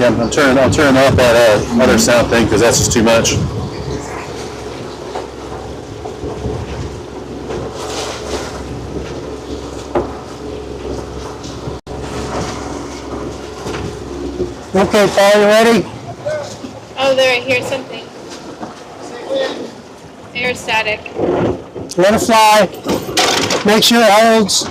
Yeah, I'll turn off that other sound thing because that's just too much. Okay, Paul, you ready? Oh, there, here's something. Air static. Let it fly. Make sure it holds.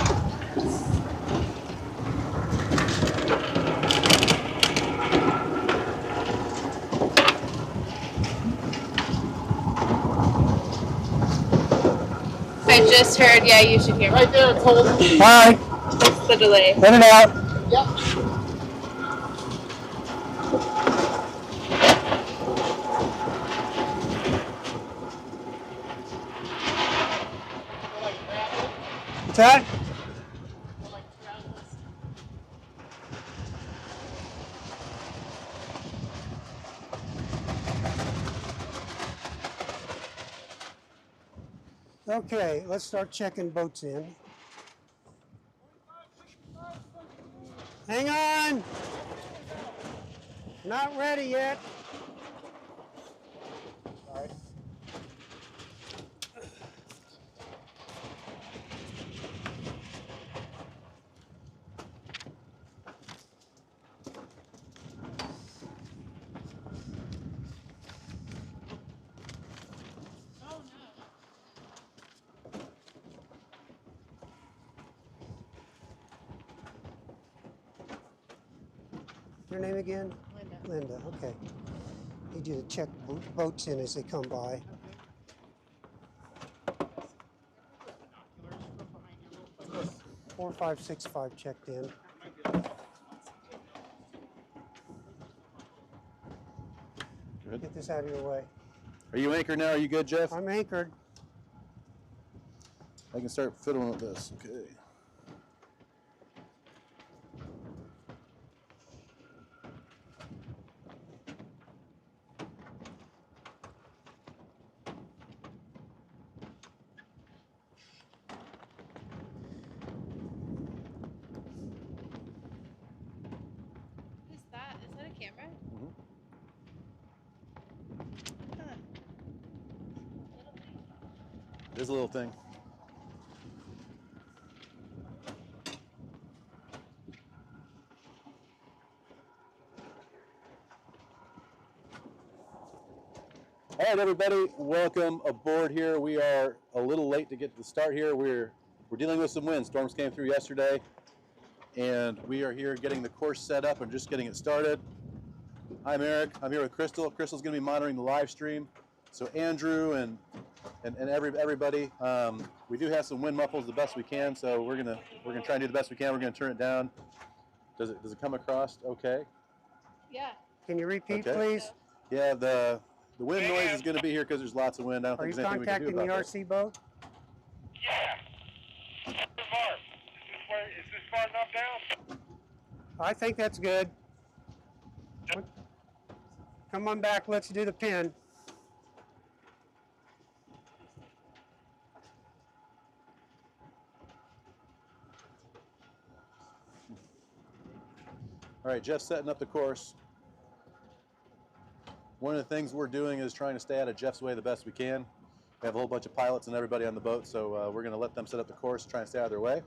I just heard, yeah, you should hear me. Right there, it's holding. All right. That's the delay. Let it out. Yep. What's that? Okay, let's start checking boats in. Hang on. Not ready yet. Sorry. Your name again? Linda. Linda, okay. Need you to check boats in as they come by. 4565 checked in. Good. Get this out of your way. Are you anchored now? Are you good, Jeff? I'm anchored. I can start fiddling with this. Okay. What is that? Is that a camera? Mm-hmm. Huh. It is a little thing. All right, everybody, welcome aboard here. We are a little late to get to the start here. We're dealing with some wind. Storms came through yesterday, and we are here getting the course set up and just getting it started. I'm Eric. I'm here with Crystal. Crystal's going to be monitoring the live stream. So Andrew and everybody, we do have some wind muffles the best we can. So we're gonna try and do the best we can. We're gonna turn it down. Does it come across okay? Yeah. Can you repeat, Okay. please? Yeah, the wind noise is going to be here because there's lots of wind. I don't Are you think there's anything we can do contacting about the that. RC boat? Yeah. Is this far enough down? I think that's good. Come on back, let's do the pin. All right, Jeff's setting up the course. One of the things we're doing is trying to stay out of Jeff's way the best we can. We have a whole bunch of pilots and everybody on the boat, so we're going to let them set up the course, try and stay out of their way.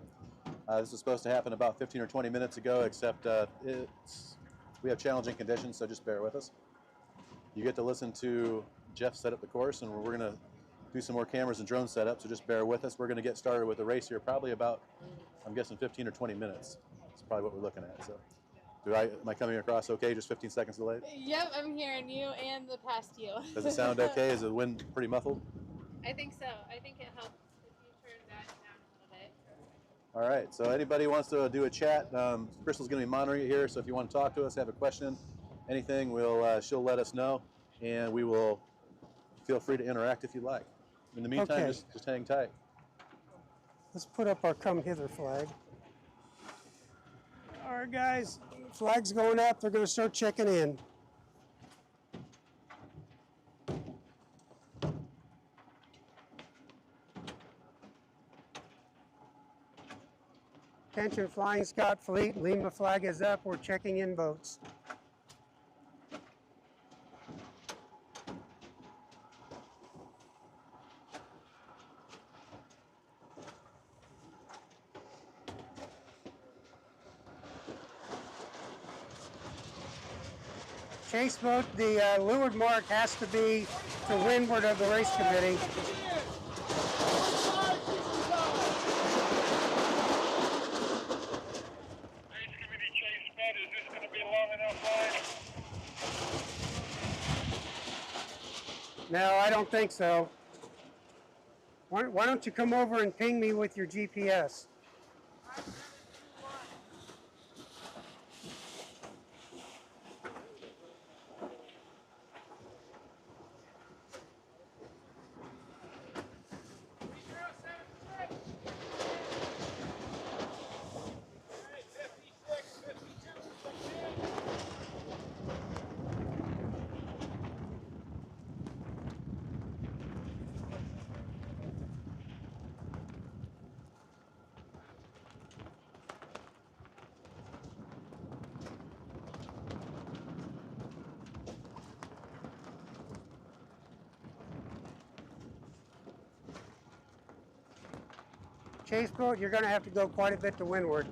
This is supposed to happen about 15 or 20 minutes ago, except we have challenging conditions, so just bear with us. You get to listen to Jeff set up the course, and we're going to do some more cameras and drone setup, so just bear with us. We're going to get started with the race here probably about, I'm guessing, 15 or 20 minutes. That's probably what we're looking at. So, am I coming across okay? Just 15 seconds delayed? Yep, I'm hearing you and the past you. Does it sound okay? Is the wind pretty muffled? I think so. I think it helps if you turn that down a little bit. All right, so anybody wants to do a chat, Crystal's going to be monitoring it here, so if you want to talk to us, have a question, anything, she'll let us know, and we will feel free to interact if you like. In the meantime, Okay. just hang tight. Let's put up our come hither flag. All right, guys, flag's going up. They're going to start checking in. Attention, Flying Scott Fleet. Lima flag is up. We're checking in boats. Chase boat, the leeward mark has to be to windward of the race committee. Race committee chase spot, is this going to be long enough line? No, I don't think so. Why don't you come over and ping me with your GPS? Chase boat, you're going to have to go quite a bit to windward.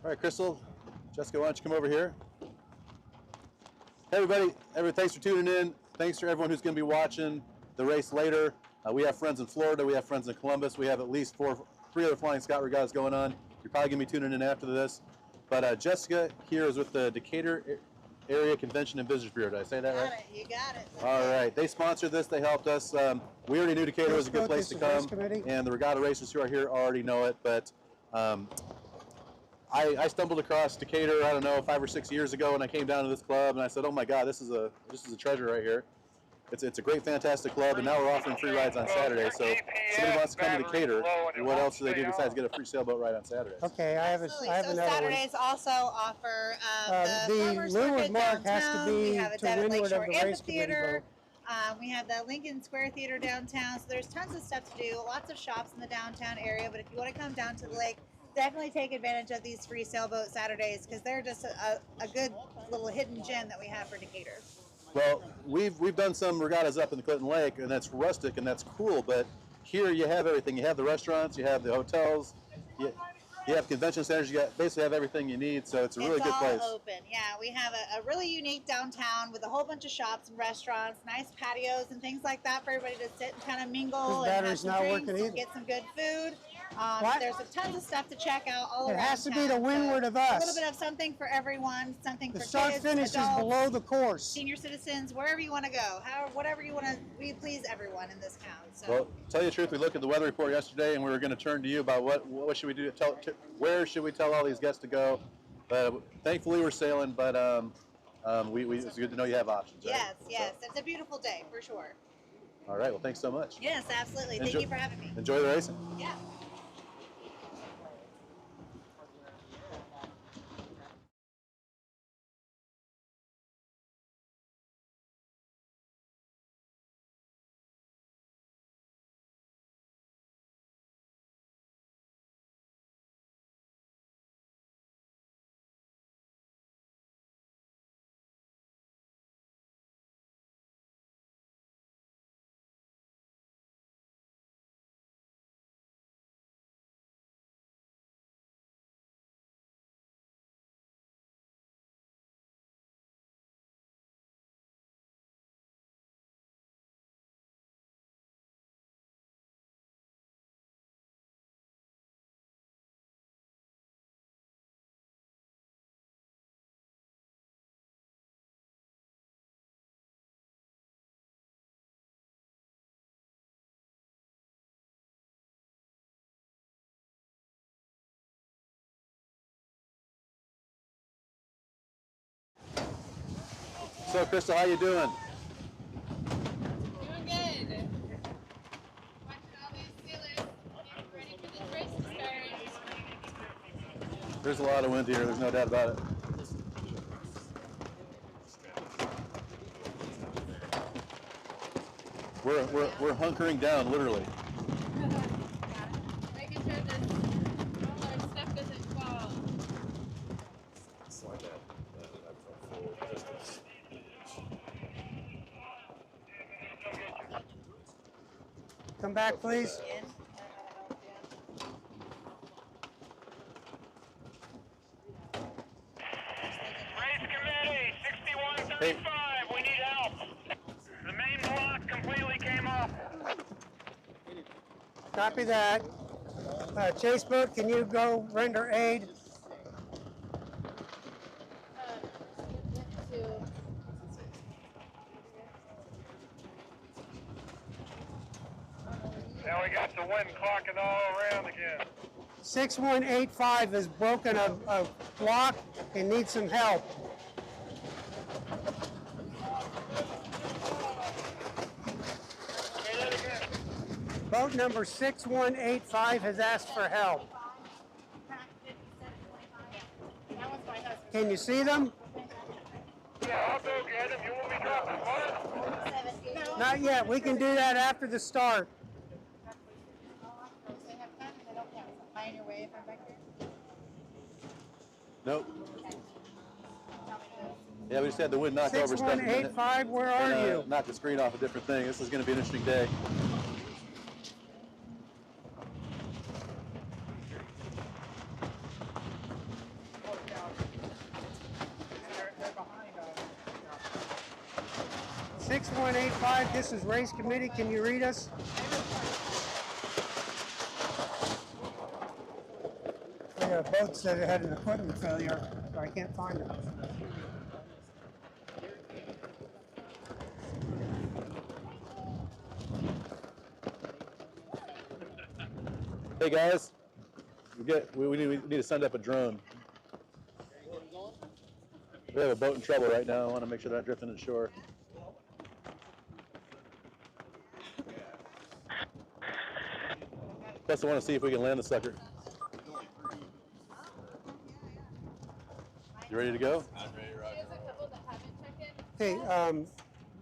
All right, Crystal, Jessica, why don't you come over here? Hey, everybody, thanks for tuning in. Thanks for everyone who's going to be watching the race later. We have friends in Florida. We have friends in Columbus. We have at least three other Flying Scott regattas going on. You're probably going to be tuning in after this. But Jessica here is with the Decatur Area Convention and Visitors Bureau. Did I say that right? You got it. All right. They sponsored this. They helped us. We already knew Decatur was a good place to come. And the regatta racers who are here already know it. But I stumbled across Decatur, I don't know, 5 or 6 years ago, and I came down to this club, and I said, "Oh my God, this is a treasure right here." It's a great, fantastic club, and now we're offering free rides on Saturday. So if somebody wants to come to Decatur, what else do they do besides get a free sailboat ride on Saturdays? Okay, I have Absolutely. another one. Saturdays also offer the farmers leeward market mark has to downtown. be We have a to dead at windward of Lakeshore the race committee Amphitheater. boat. We have the Lincoln Square Theater downtown. So there's tons of stuff to do. Lots of shops in the downtown area. But if you want to come down to the lake, definitely take advantage of these free sailboat Saturdays because they're just a good little hidden gem that we have for Decatur. Well, we've done some regattas up in the Clinton Lake, and that's rustic and that's cool. But here you have everything. You have the restaurants, you have the hotels, you have convention centers. You basically have everything you need. So it's a really good place. It's all open. Yeah, we have a really unique downtown with a whole bunch of shops and restaurants, nice patios and things like that for everybody to sit and kind of mingle and have some drinks and get some good food. There's tons of stuff to check out all around. It has to be to town, windward of us. A little bit of something for everyone, something for kids, The start finish is below the course. Senior citizens, wherever you want to go, whatever you want to. We please everyone in this town. So. Well, tell you the truth, we looked at the weather report yesterday, and we were going to turn to you about what should we do? Where should we tell all these guests to go? Thankfully, we're sailing, but it's good to know you have options. Right? Yes, it's a beautiful day for sure. All right, well, thanks so much. Yes, absolutely. Thank you for having me. Enjoy the racing. Yeah. So, Crystal, how you doing? Doing good. Watching all these sailors getting ready for this race to start. There's a lot of wind here. There's no doubt about it. We're hunkering down, literally. Making sure that all our stuff doesn't Come back, please. Race committee, 6135. We need help. The main block completely came off. Copy that. Chase boat, can you go render aid? Now we got the wind clocking all around again. 6185 has broken a block and needs some help. Say that again. Boat number 6185 has asked for help. Can you see them? Yeah, I'll go get him. You want me dropping what? Not yet. We can do that after the start. Find your way if I'm back here. Nope. Yeah, we just had the wind knock over stuff. 6185, where are you? Knock the screen off a different thing. This is going to be an interesting day. Uh, 6185, this is race committee. Can you read us? We got boats that had an equipment failure, so I can't find them. Hey guys, we need to send up a drone. We have a boat in trouble right now. I want to make sure they're not drifting to shore. Plus, I want to see if we can land the sucker. You ready to go? Hey,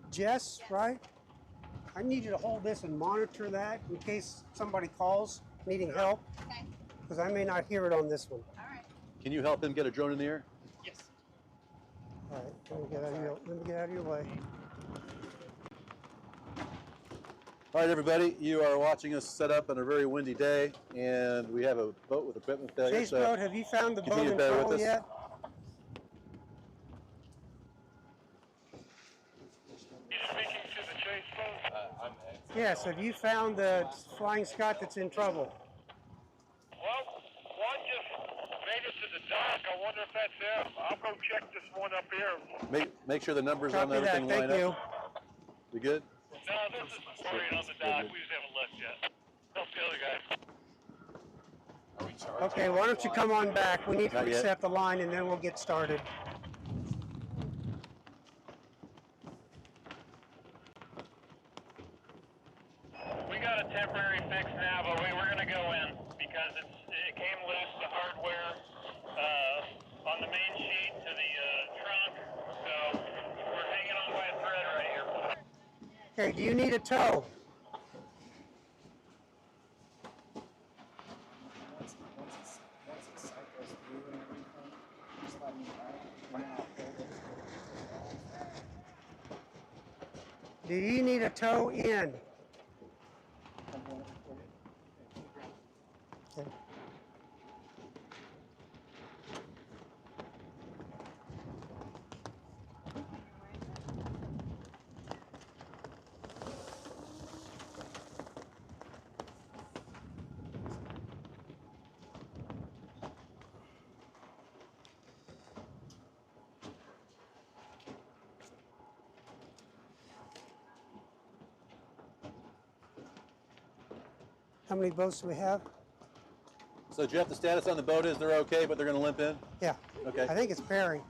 Jess, right? I need you to hold this and monitor that in case somebody calls needing help, Okay. because I may not hear it on this one. All right. Can you help him get a drone in the air? All right, let me get out of your way. All right, everybody, you are watching us set up on a very windy day, and we have a boat with equipment failure. Chase boat, have you found the boat continue in to bear with trouble us. yet? You speaking to the chase boat? Yes, have you found the Flying Scot that's in trouble? Well, one just made it to the dock. I wonder if that's them. I'll go check this one up here. Make sure the numbers on Copy that, everything thank line you. up. We good? No, this is buried on the dock. We just haven't left yet. Help the other guys. Okay, why don't you come on back? We need to Not yet. reset the line and then we'll get started. We got a temporary fix now, but we're going to go in because it came loose, the hardware on the main sheet to the trunk. So we're hanging on by a thread right here. Okay, do you need a tow? Do you need a tow in? Okay. How many boats do we have? So, Jeff, the status on the boat is they're okay, but they're going to limp in? Yeah. Okay. I think it's pairing.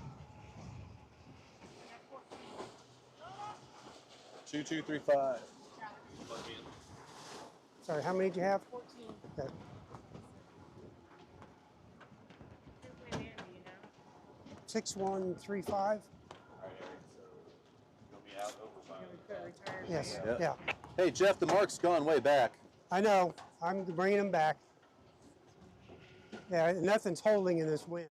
2235. Sorry, how many did you have? 14. Okay. Six 135. Yes. Yeah. Yeah. Hey, Jeff, the mark's gone way back. I know. I'm bringing them back. Yeah, nothing's holding in this wind.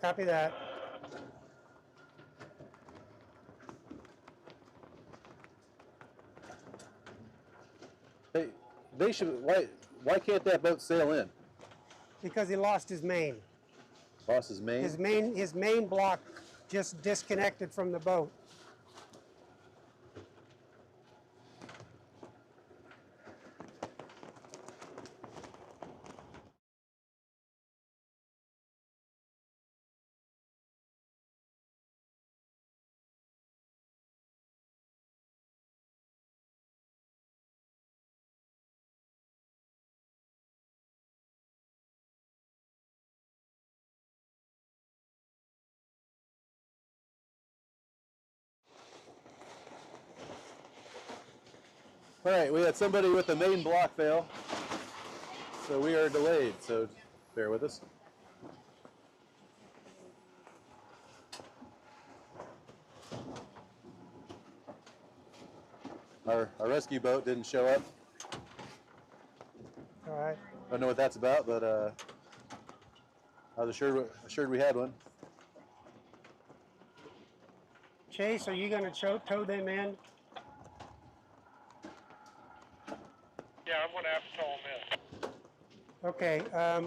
Copy that. Hey, they should. Why can't that boat sail in? Because he lost his main. Lost his main. His main block just disconnected from the boat. All right, we had somebody with a main block fail, so we are delayed. So bear with us. Our rescue boat didn't show up. All right. I don't know what that's about, but I was assured we had one. Chase, are you going to tow them in? Yeah, I'm going to have to tow them in. Okay.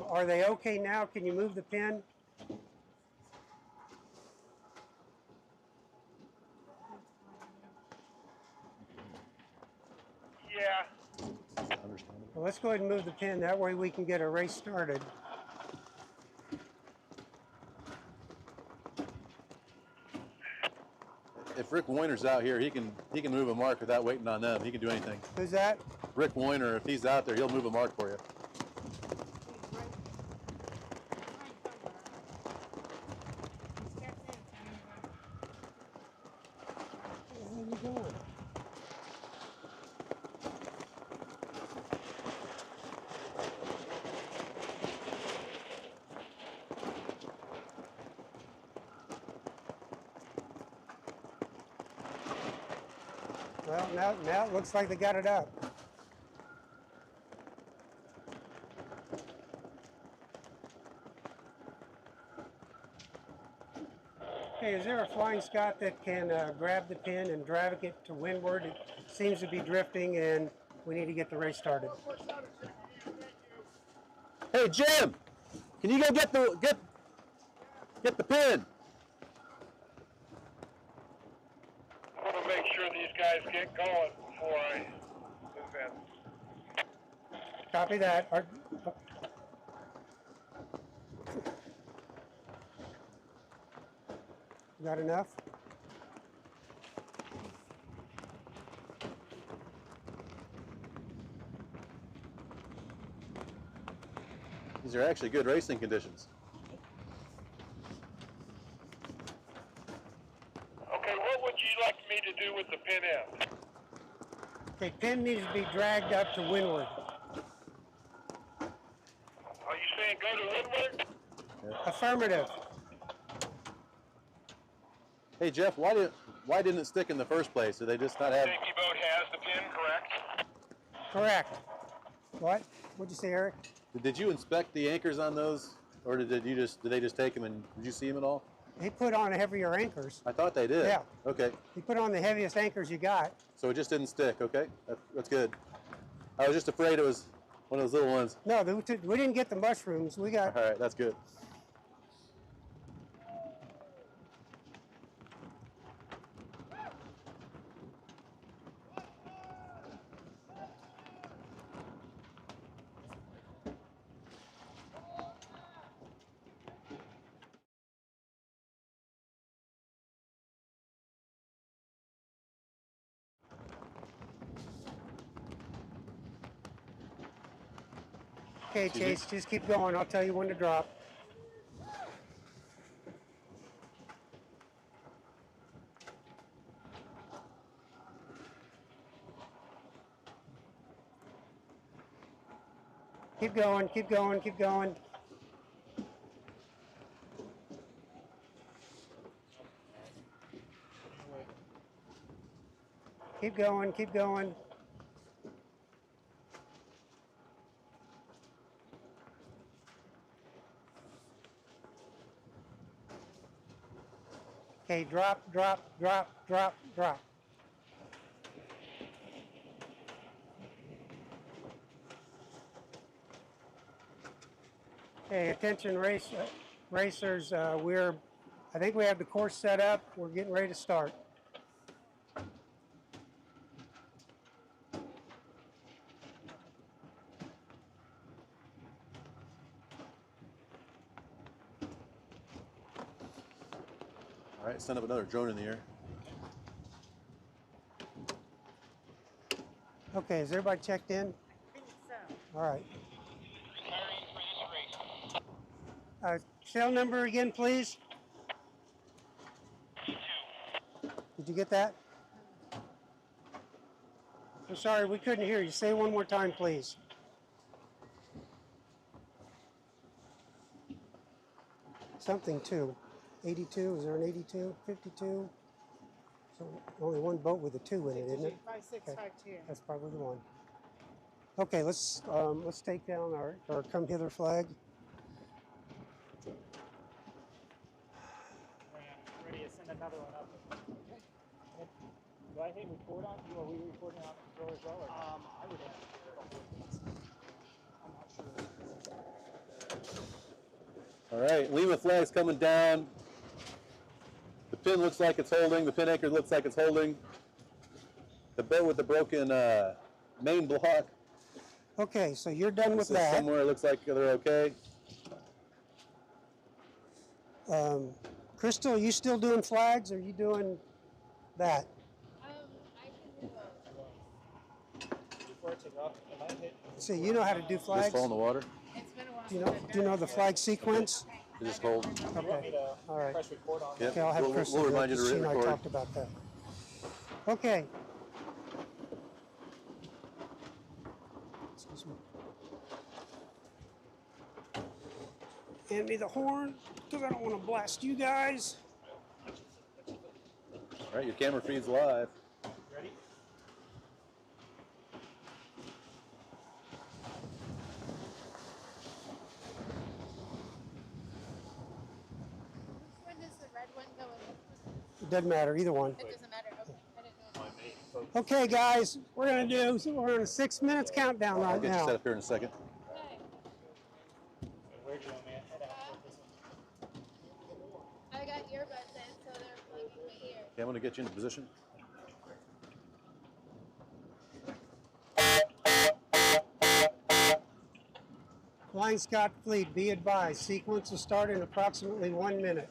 Are they okay now? Can you move the pin? Yeah. Well, let's go ahead and move the pin. That way we can get a race started. If Rick Woyner's out here, he can move a mark without waiting on them. He can do anything. Who's that? Rick Woyner, if he's out there, he'll move a mark for you. Where are you going? Well, now it looks like they got it up. Hey, is there a Flying Scot that can grab the pin and drag it to windward? It seems to be drifting, and we need to get the race started. Hey Jim, can you go get the pin? I want to make sure these guys get going before I move in. Copy that. Got enough? These are actually good racing conditions. Okay, what would you like me to do with the pin end? Okay, pin needs to be dragged up to windward. Are you saying go to windward? Affirmative. Hey Jeff, why didn't it stick in the first place? Did they just not have? Safety boat has the pin, correct? Correct. What? What'd you say, Eric? Did you inspect the anchors on those, or did they just take them and did you see them at all? He put on heavier anchors. I thought they did. Yeah. Okay. He put on the heaviest anchors you got. So it just didn't stick. Okay, that's good. I was just afraid it was one of those little ones. No, we didn't get the mushrooms. We got. All right, that's good. Okay, Chase, just keep going. I'll tell you when to drop. Keep going, keep going, keep going. Keep going, keep going. Okay, drop, drop, drop, drop, drop. Okay, attention racers, I think we have the course set up. We're getting ready to start. All right, send up another drone in the air. Okay, is everybody checked in? I think so. All right. Preparing for this race. Cell number again, please. 2. Did you get that? I'm sorry, we couldn't hear you. Say it one more time, please. Something two. 82, is there an 82? 52? So only one boat with a 2 in it, isn't it? 5652. That's probably the one. Okay, let's take down our come hither flag. Ready to send another one up. Okay. Do I hit record on you? Are we recording on the control as well? Or I would have to. I'm not sure. All right, Lima flag's coming down. The pin looks like it's holding. The pin anchor looks like it's holding. The boat with the broken main block. Okay, so you're done with This is that. somewhere it looks like they're okay. Crystal, are you still doing flags, or are you doing that? I can do both. Before it took off, am I hit? See, you know how to do Just flags. fall in the water. It's been a while. Do you know the flag sequence? You just hold. You want me Okay. to All right. press record on Yep. Okay, I'll have we'll Crystal remind you to she and I record. talked about that. Okay. Excuse me. Hand me the horn, because I don't want to blast you guys. All right, your camera feed's live. Ready? Which one does the red one go in? It doesn't matter, either one. It doesn't matter. Okay, I didn't know. Okay, guys, we're on a 6 minutes countdown I'll right get you set now. up here in a second. Okay. Where do you want me to head out with this one? I got earbuds in, so they're plugging my ear. Okay, I'm gonna get you into position. Flying Scott Fleet, be advised, sequence will start in approximately 1 minute.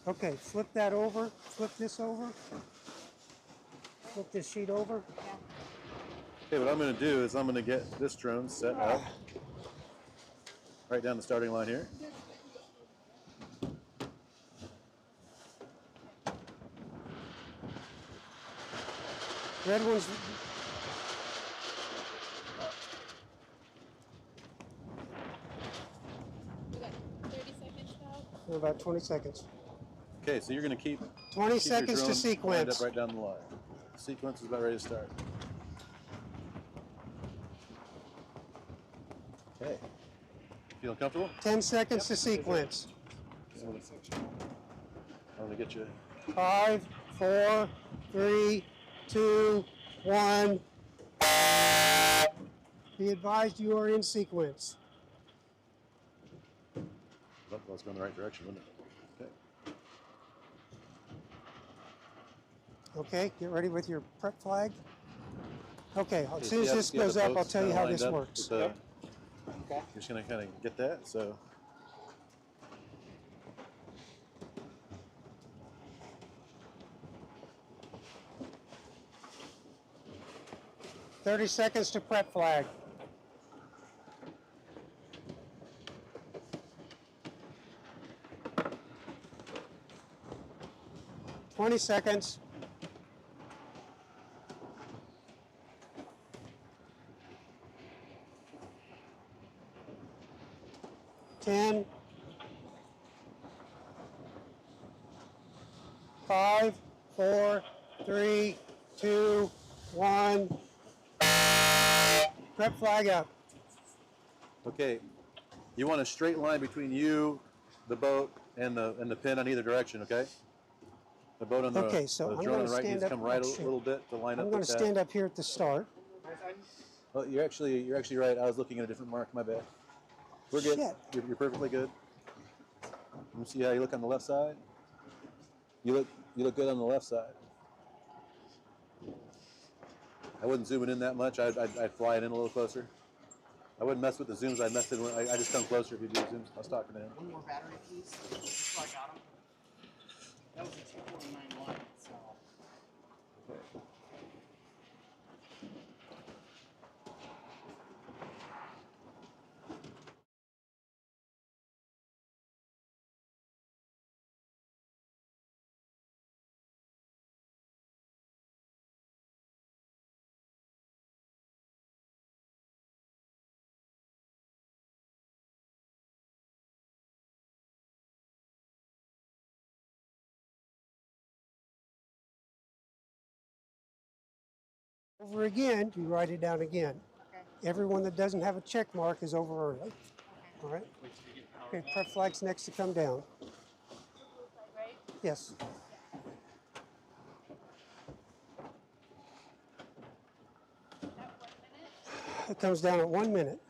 Okay, flip that over, flip this over. Flip this sheet over. Okay, what I'm gonna do is I'm gonna get this drone set up right down the starting line here. Red one's, We got 30 seconds now. about 20 seconds. Okay, so you're gonna keep 20 keep your seconds to drone lined sequence. up right down the line. Sequence is about ready to start. Okay. Feeling comfortable? 10 seconds to sequence. I'm gonna get you. 5, 4, 3, 2, 1. Be advised you are in sequence. Oh, let's go in the right direction, wouldn't it? Okay. Okay, get ready with your prep flag. Okay, as Okay, soon as so this you have goes the up, I'll boats tell you kinda how lined this up works. with, Okay. You're just gonna kind of get that. So 30 seconds to prep flag. Twenty seconds. Ten. 5, 4, 3, 2, 1. Prep flag up. okay, you want a straight line between you, the boat, and the pin on either direction. Okay. The boat on the, Okay, so the I'm drone on gonna the right needs stand to up- come right oh, a shoot. little bit to line I'm up going with to that. stand up here at the start. Oh, you're actually right. I was looking at a different mark. My bad. We're good. Shit. You're perfectly good. Let me see how you look on the left side. You look good on the left side. I wouldn't zoom it in that much. I'd fly it in a little closer. I wouldn't mess with the zooms. I'd mess it. I just come closer if you do zooms. I was talking to him. One more battery, please. Just so I got 'em. That was a 2491, so. Over again, you write it down again. Okay. Everyone that doesn't have a check mark is over early. All right? Okay, prep flag's next to come down. Right? Yes. At 1 minute? It comes down at 1 minute.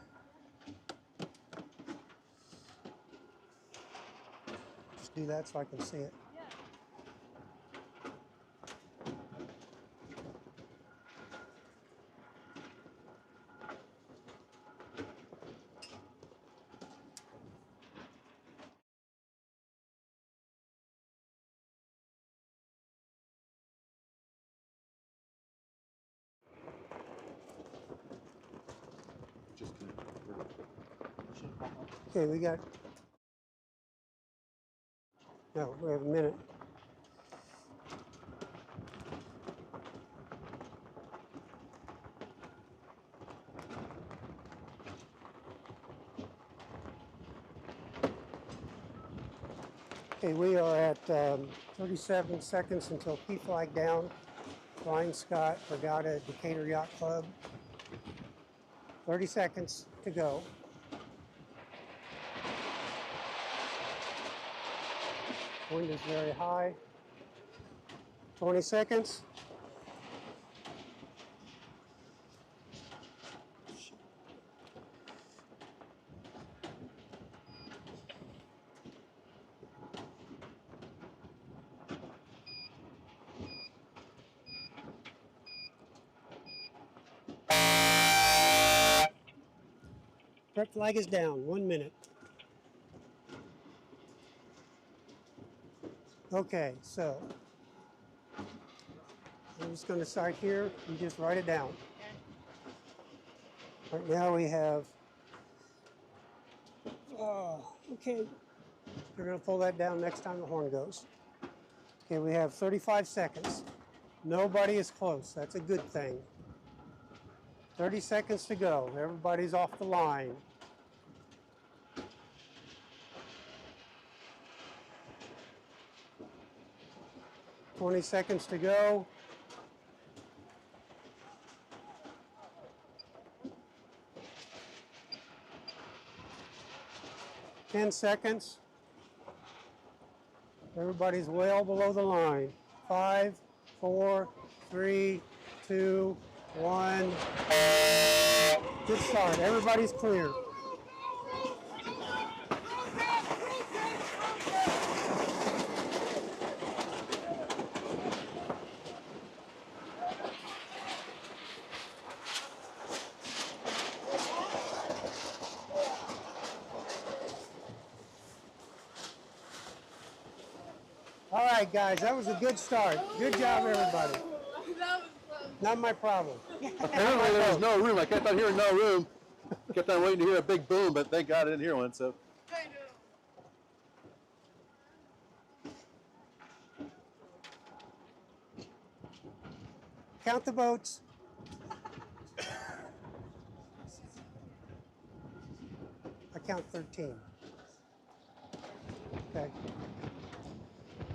Just do that so I can see it. Yeah. Just Okay, we got. No, we have a minute. Okay, we are at 37 seconds until P flag down. Flying Scott, Regatta, Decatur Yacht Club. 30 seconds to go. Wind is very high. 20 seconds. Prep flag is down. 1 minute. Okay, so I'm just going to start here and just write it down. Right now we have. Okay, you're going to pull that down next time the horn goes. Okay, we have 35 seconds. Nobody is close. That's a good thing. 30 seconds to go. Everybody's off the line. $20 seconds to go. $10 seconds. Everybody's well below the line. 5, 4, 3, 2, 1. Good start. Everybody's clear. All right, guys, that was a good start. Good job, everybody. That was close. Not my problem. Apparently there was no room. I kept on hearing no room. Kept on waiting to hear a big boom, but thank God I didn't hear one. So I know. Count the boats. I count 13. Okay.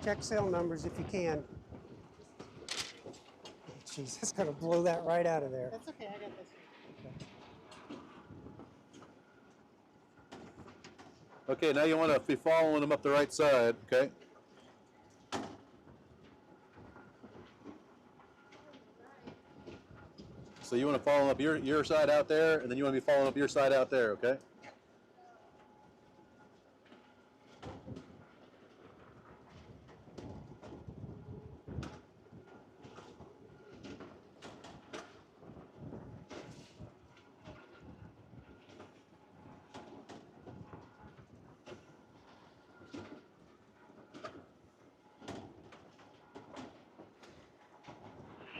Check sail numbers if you can. Jeez, that's going to blow that right out of there. That's okay, I got this. okay, now you want to be following them up the right side. Okay. So you want to follow up your side out there, and then you want to be following up your side out there, okay?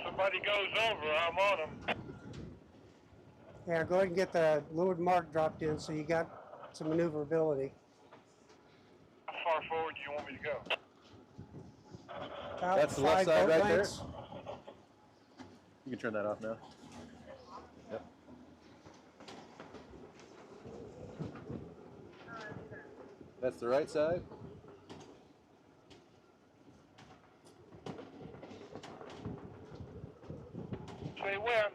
Somebody goes over, I'm on them. Yeah, go ahead and get the leeward mark dropped in so you got some maneuverability. How far forward do you want me to go? About That's the left 5 side boat right lengths. there. You can turn that off now. Yep. That's the right side. Say where?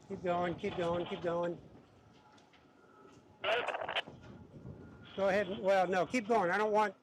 Keep going, keep going, keep going. Go ahead. Well, no, keep going. I don't want.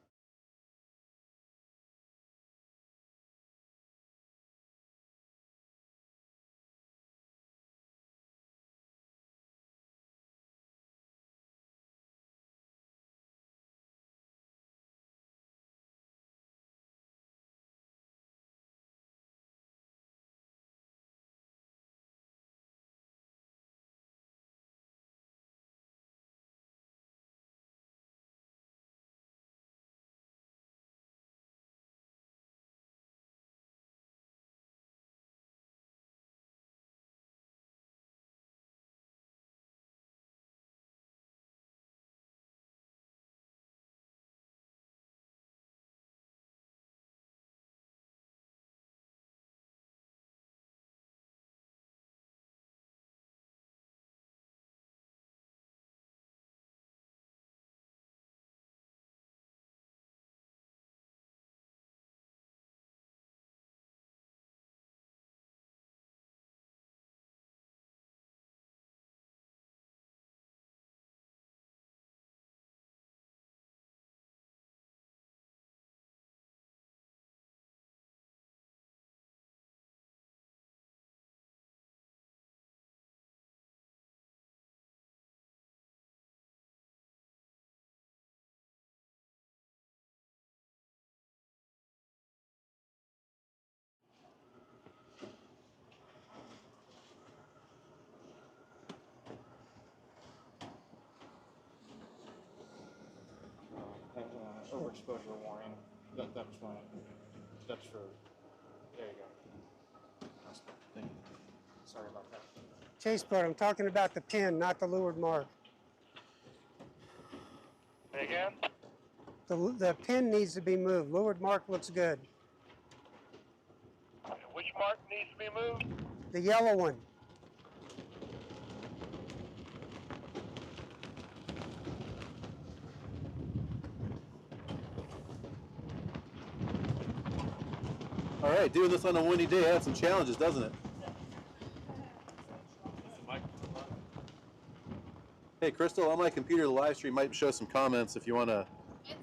Overexposure warning. That was my. That's for. There you go. Thank you. Sorry about that. Chase boat, I'm talking about the pin, not the leeward mark. Say again? The pin needs to be moved. Leeward mark looks good. Which mark needs to be moved? The yellow one. All right, doing this on a windy day has some challenges, doesn't it? Hey, Crystal, on my computer, the live stream might show some comments if you want to. It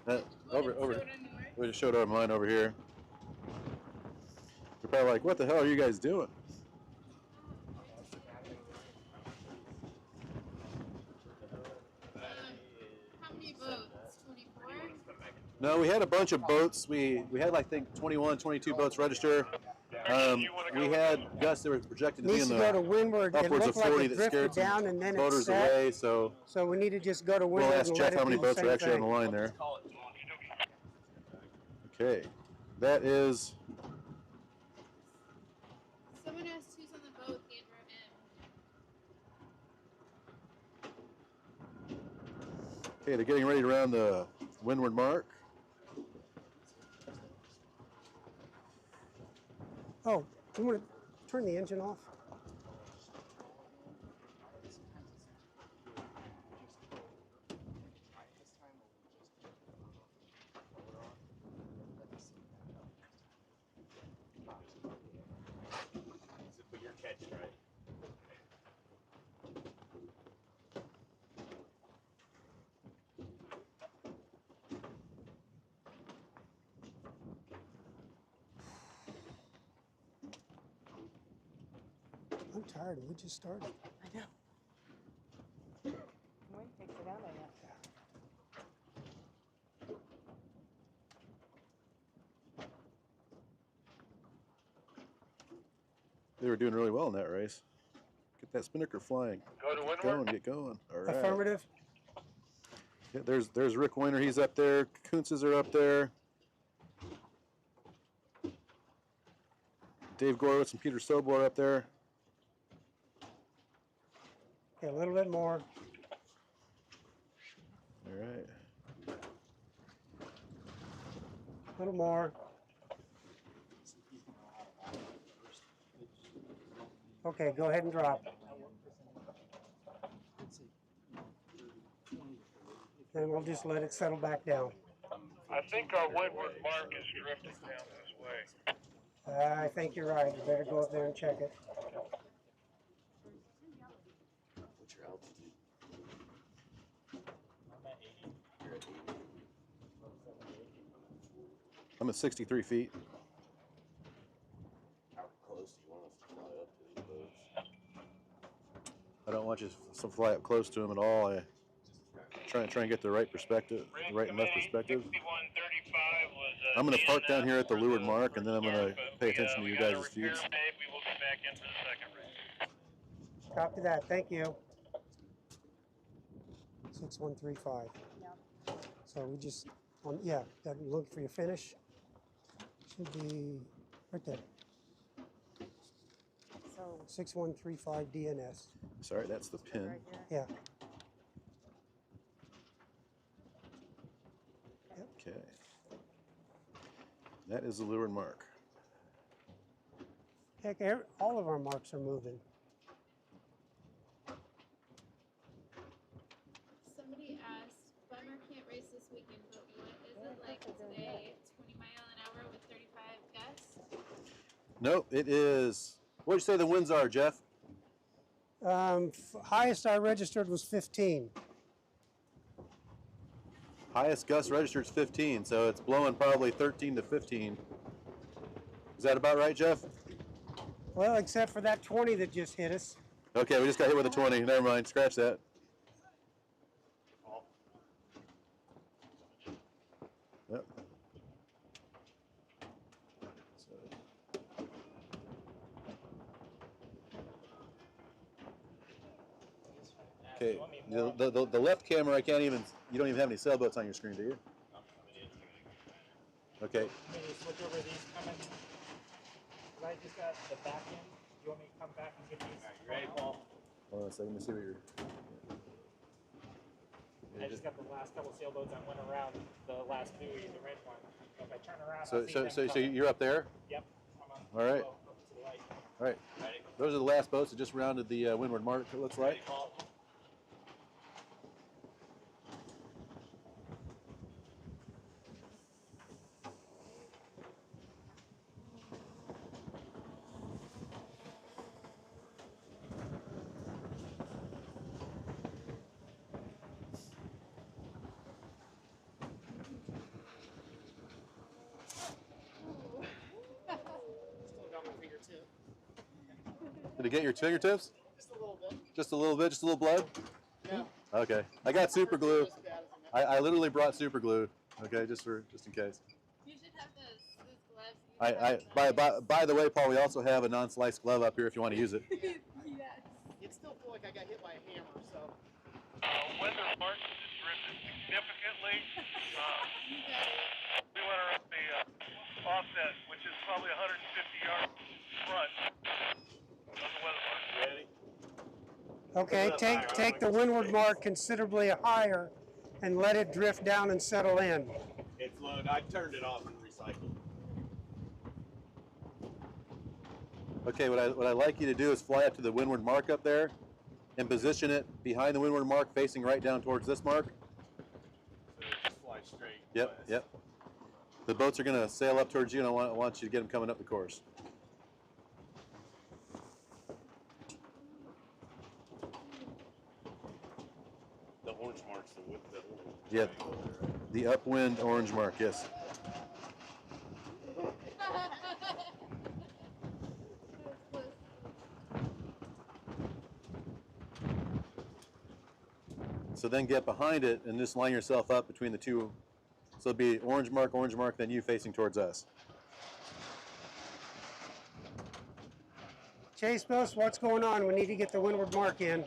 doesn't. Over. We just showed over mine over here. You're probably like, what the hell are you guys doing? How many boats? 24? No, we had a bunch of boats. We had, like, I think, 21, 22 boats register. We had gusts that were projected to be Needs in to go the to windward. It upwards looked of like 40 it that drifted scared some down and then it boaters set. away. So So we need to just go to we'll windward ask and Jeff let how it many do the boats are same actually on the thing. line there. Okay, that is. Someone asked who's on the boat with Andrew M. Okay, they're getting ready to round the windward mark. Oh, do you want to turn the engine off? But you're catching, right? tired. We just started. I know. Wait, takes it out of that. They were doing really well in that race. Get that spinnaker flying. Go to Get windward. going, get going. All right. Affirmative. Yeah, there's Rick Weiner. He's up there. Kuntzes are up there. Dave Gorwitz and Peter Sobel are up there. Okay, a little bit more. All right. A little more. Okay, go ahead and drop. And we'll just let it settle back down. I think our windward mark is drifting down this way. I think you're right. You better go up there and check it. What's your altitude? I'm at 80. You're at 80. I'm at 63 feet. How close do you want us to fly up to these boats? I don't want you to fly up close to them at all. I try and get the right perspective, the right and left perspective. 6135 was, I'm going to park down here at the for leeward mark, and then I'm going to but pay attention to we you got a guys' repair feeds. made. We will be back into the second race. Copy that. Thank you. 6135. So we just, yeah, look for your finish. Should be right there. So 6135 DNS. Sorry, that's the pin. right here. Yeah. Okay. That is the leeward mark. Heck, all of our marks are moving. Somebody asked, Bummer can't race this weekend, but what is it like today? 20 mile an hour with 35 gusts? Nope, it is. What would you say the winds are, Jeff? Highest I registered was 15. Highest gust registered is 15, so it's blowing probably 13 to 15. Is that about right, Jeff? Well, except for that 20 that just hit us. Okay, we just got hit with a 20. Never mind, scratch that. Yep. Okay, the left camera, I can't even, you don't even have any sailboats on your screen, do you? Okay, Can you switch over these coming? Because I just got the back end. Do you want me to come back and get these? You ready, Paul? hold on a second, let me see what you're. I just got the last couple sailboats. I went around the last buoy, the red one. So if I turn around, So, I'll see them so coming. you're up there? Yep. I'm on. All right. Well, up to the light. All right. Ready? Those are the last boats that just rounded the windward mark, it looks like. Ready, Paul? Still got my fingertip. Did it get your fingertips? Just a little bit. Just a little bit, just a little blood? No. Okay. I got super glue. As bad as it I literally brought super glue. Okay, just in case. You should have those gloves. You should I have by the way, Paul, we also have a non-sliced glove up here if you want to use it. yes. It still feel like I got hit by a hammer, so. Windward mark has drifted significantly. We went around the offset, which is probably 150 yards front of the weather mark. Ready? Okay, take the windward mark considerably higher and let it drift down and settle in. It's low. I turned it off and recycled. Okay, what I'd like you to do is fly up to the windward mark up there and position it behind the windward mark, facing right down towards this mark. So just fly straight. Yep, west. yep. The boats are going to sail up towards you, and I want you to get them coming up the course. The orange marks the width. Yeah, the upwind orange mark, yes. So then get behind it and just line yourself up between the two. So it'll be orange mark, then you facing towards us. Chase boats, what's going on? We need to get the windward mark in.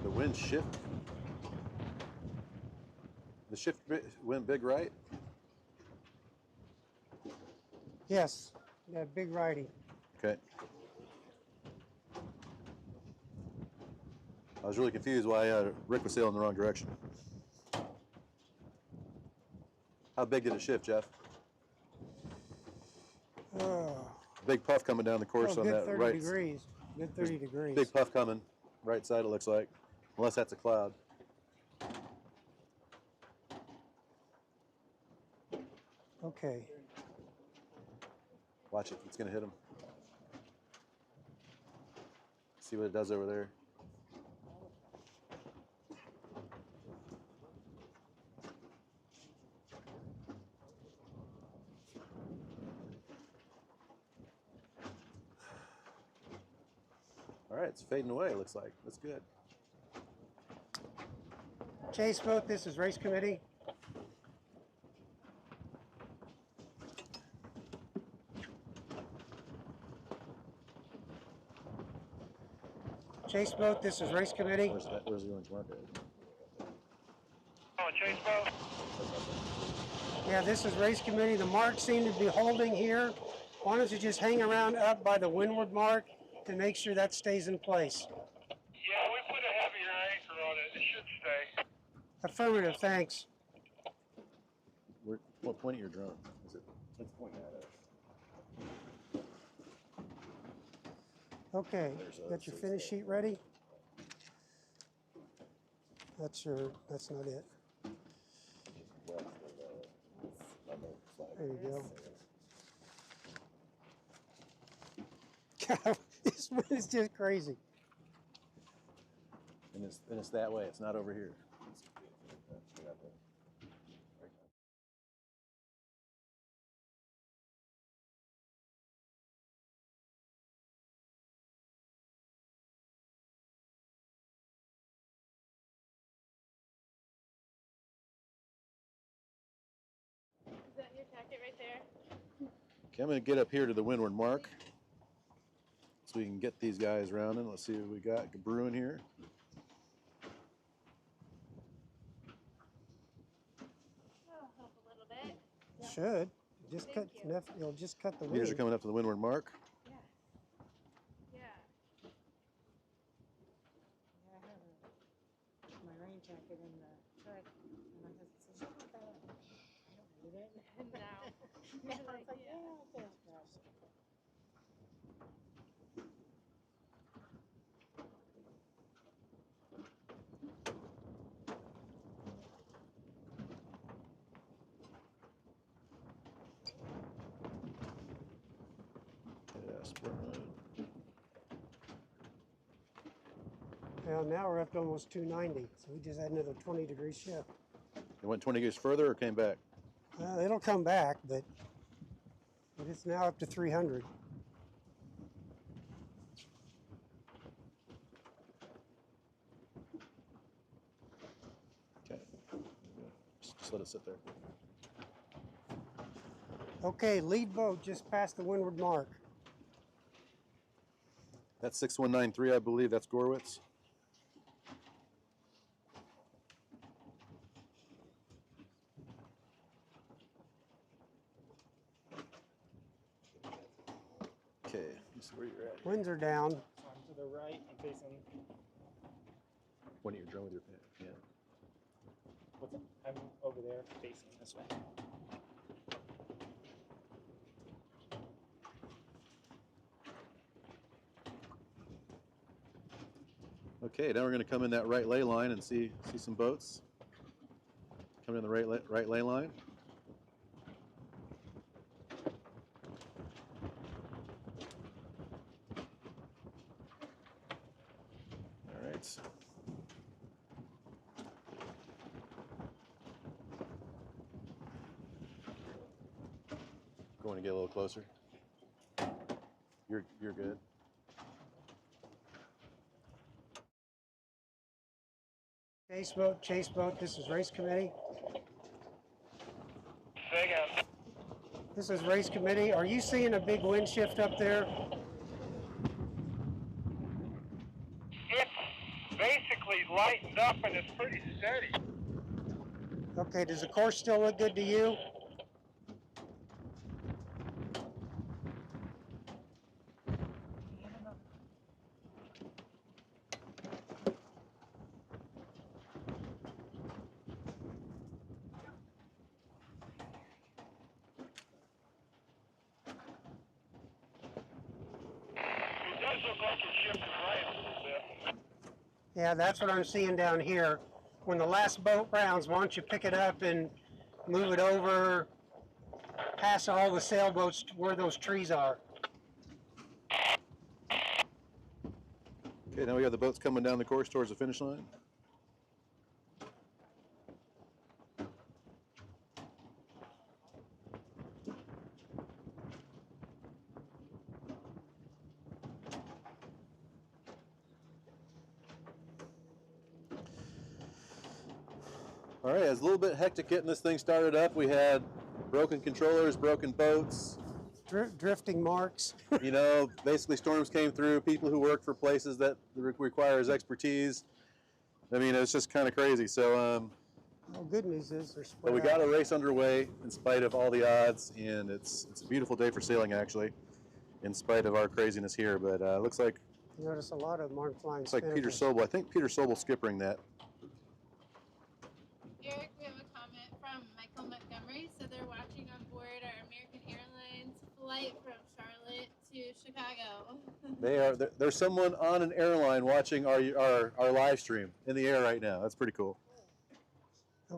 The wind shift. The shift went big right. Yes, yeah, big righty. Okay. I was really confused why Rick was sailing in the wrong direction. How big did it shift, Jeff? Big puff coming down the course on good that 30 right. degrees. Good 30 degrees. Big puff coming, right side it looks like, unless that's a cloud. Okay. Watch it, it's gonna hit him. See what it does over there. All right, it's fading away, it looks like. That's good. Chase boat, this is race committee. Chase boat, this is race committee. Where's the orange marker? Oh, chase boat. Yeah, this is race committee. The marks seem to be holding here. Why don't you just hang around up by the windward mark to make sure that stays in place? Yeah, we put a heavier anchor on it. It should stay. Affirmative, thanks. What point at your drone? Is it? It's pointing at us. Okay, got your finish sheet ready? That's not it. There you go. God, this one is just crazy. And it's that way. It's not over here. Is that your tacket right there? Okay, I'm going to get up here to the windward mark so we can get these guys rounding. Let's see what we got brewing here. Oh, help a little bit. Should. Just cut enough, you'll just cut the Meters are wind. coming up to the windward mark. Yeah. Yeah. Yeah, I have my rain jacket in the truck, and my husband says, "You want that?" I don't need it. No. Yeah, I was like, yeah, I'll get it. Yeah, split mode. Well, now we're up to almost 290, so we just had another 20-degree shift. It went 20 degrees further or came back? It'll come back, but it's now up to 300. Okay. Just let it sit there. Okay, lead boat just past the windward mark. That's 6193, I believe. That's Gorwitz. Okay, let's see where you're at. Winds are down. So I'm to the right. I'm facing. Point at your drone with your hand. What's it? I'm over there facing this way. Okay, now we're going to come in that right ley line and see some boats. Coming in the right ley line. minutes. Going to get a little closer. You're good. Chase boat, this is race committee. Say again. This is race committee. Are you seeing a big wind shift up there? It's basically lightened up and it's pretty steady. Okay, does the course still look good to you? It does look like you're shifting right a little bit. Yeah, that's what I'm seeing down here. When the last boat rounds, why don't you pick it up and move it over past all the sailboats to where those trees are. Okay, now we have the boats coming down the course towards the finish line. All right, it's a little bit hectic getting this thing started up. We had broken controllers, broken boats. Drifting marks. You know, basically storms came through, people who work for places that requires expertise. I mean, it's just kind of crazy. So, Well, good news is they're spread but we got out. a race underway in spite of all the odds, and it's a beautiful day for sailing, actually, in spite of our craziness here. But looks like You notice a lot of them aren't flying Peter spinners. Sobel. I think Peter Sobel skippering that. Eric, we have a comment from Michael Montgomery. So they're watching on board our American Airlines flight from Charlotte to Chicago. There's someone on an airline watching our live stream in the air right now. That's pretty cool.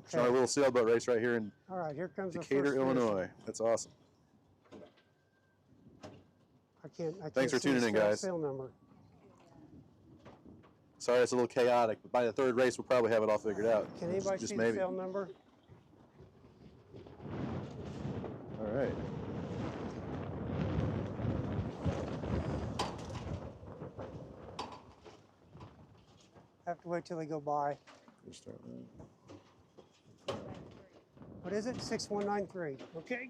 It's our Okay. little sailboat race right here in All right, here comes the Decatur, first finish. Illinois. That's awesome. I can't Thanks for see the tuning in, guys. sail number. Sorry, it's a little chaotic, but by the third race, we'll probably have it all figured out. Can anybody Just see maybe. the sail number? All right. Have to wait till they go by. We'll start now. What is it? 6193. Okay.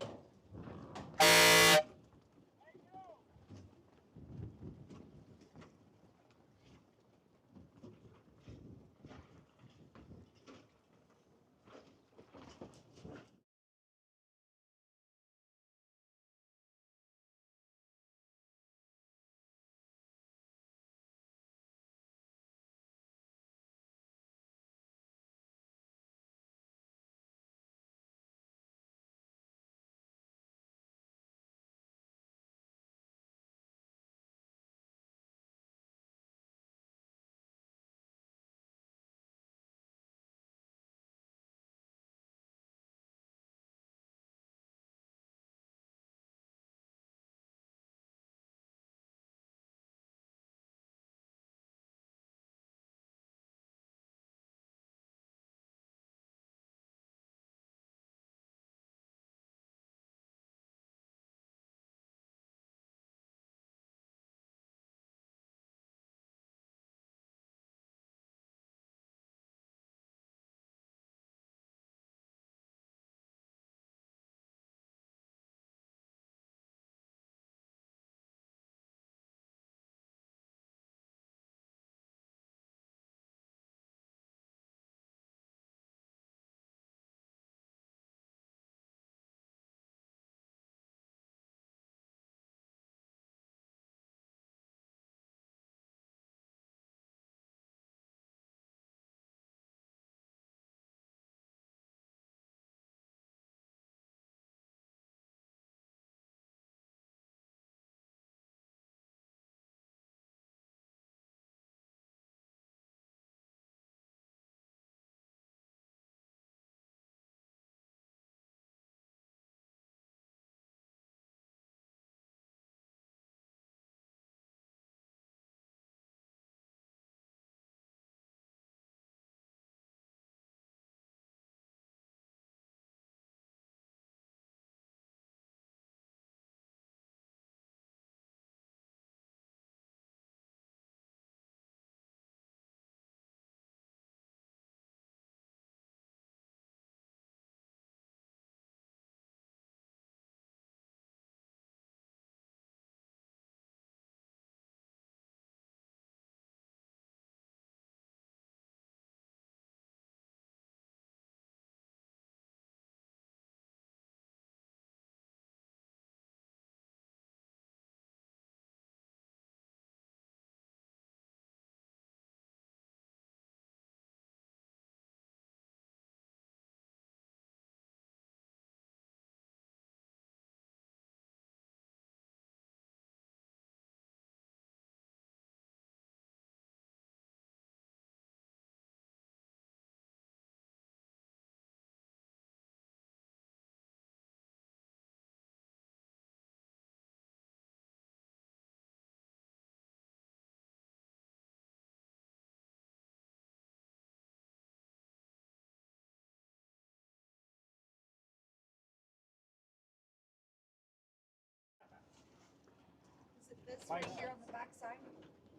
right here on the backside.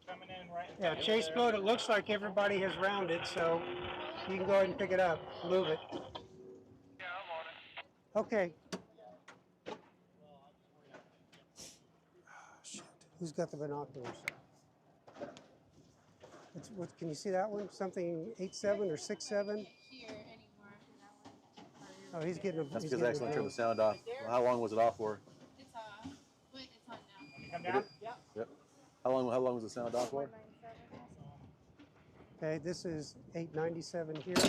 Coming in right. Yeah, Chase Boat, it looks like everybody has rounded, so you can go ahead and pick it up, move it. Yeah, I'm on it. Okay. Shit. Who's got the binoculars? What, can you see that one? Something 8.7 or 6.7? Here anymore. Oh, he's getting a. That's he's because I getting a accidentally turned the drone. sound off. How long was it off for? It's off. Wait, it's on now. Come down. Yeah. Yep. How long was the sound off for? Okay, this is 897 here. There's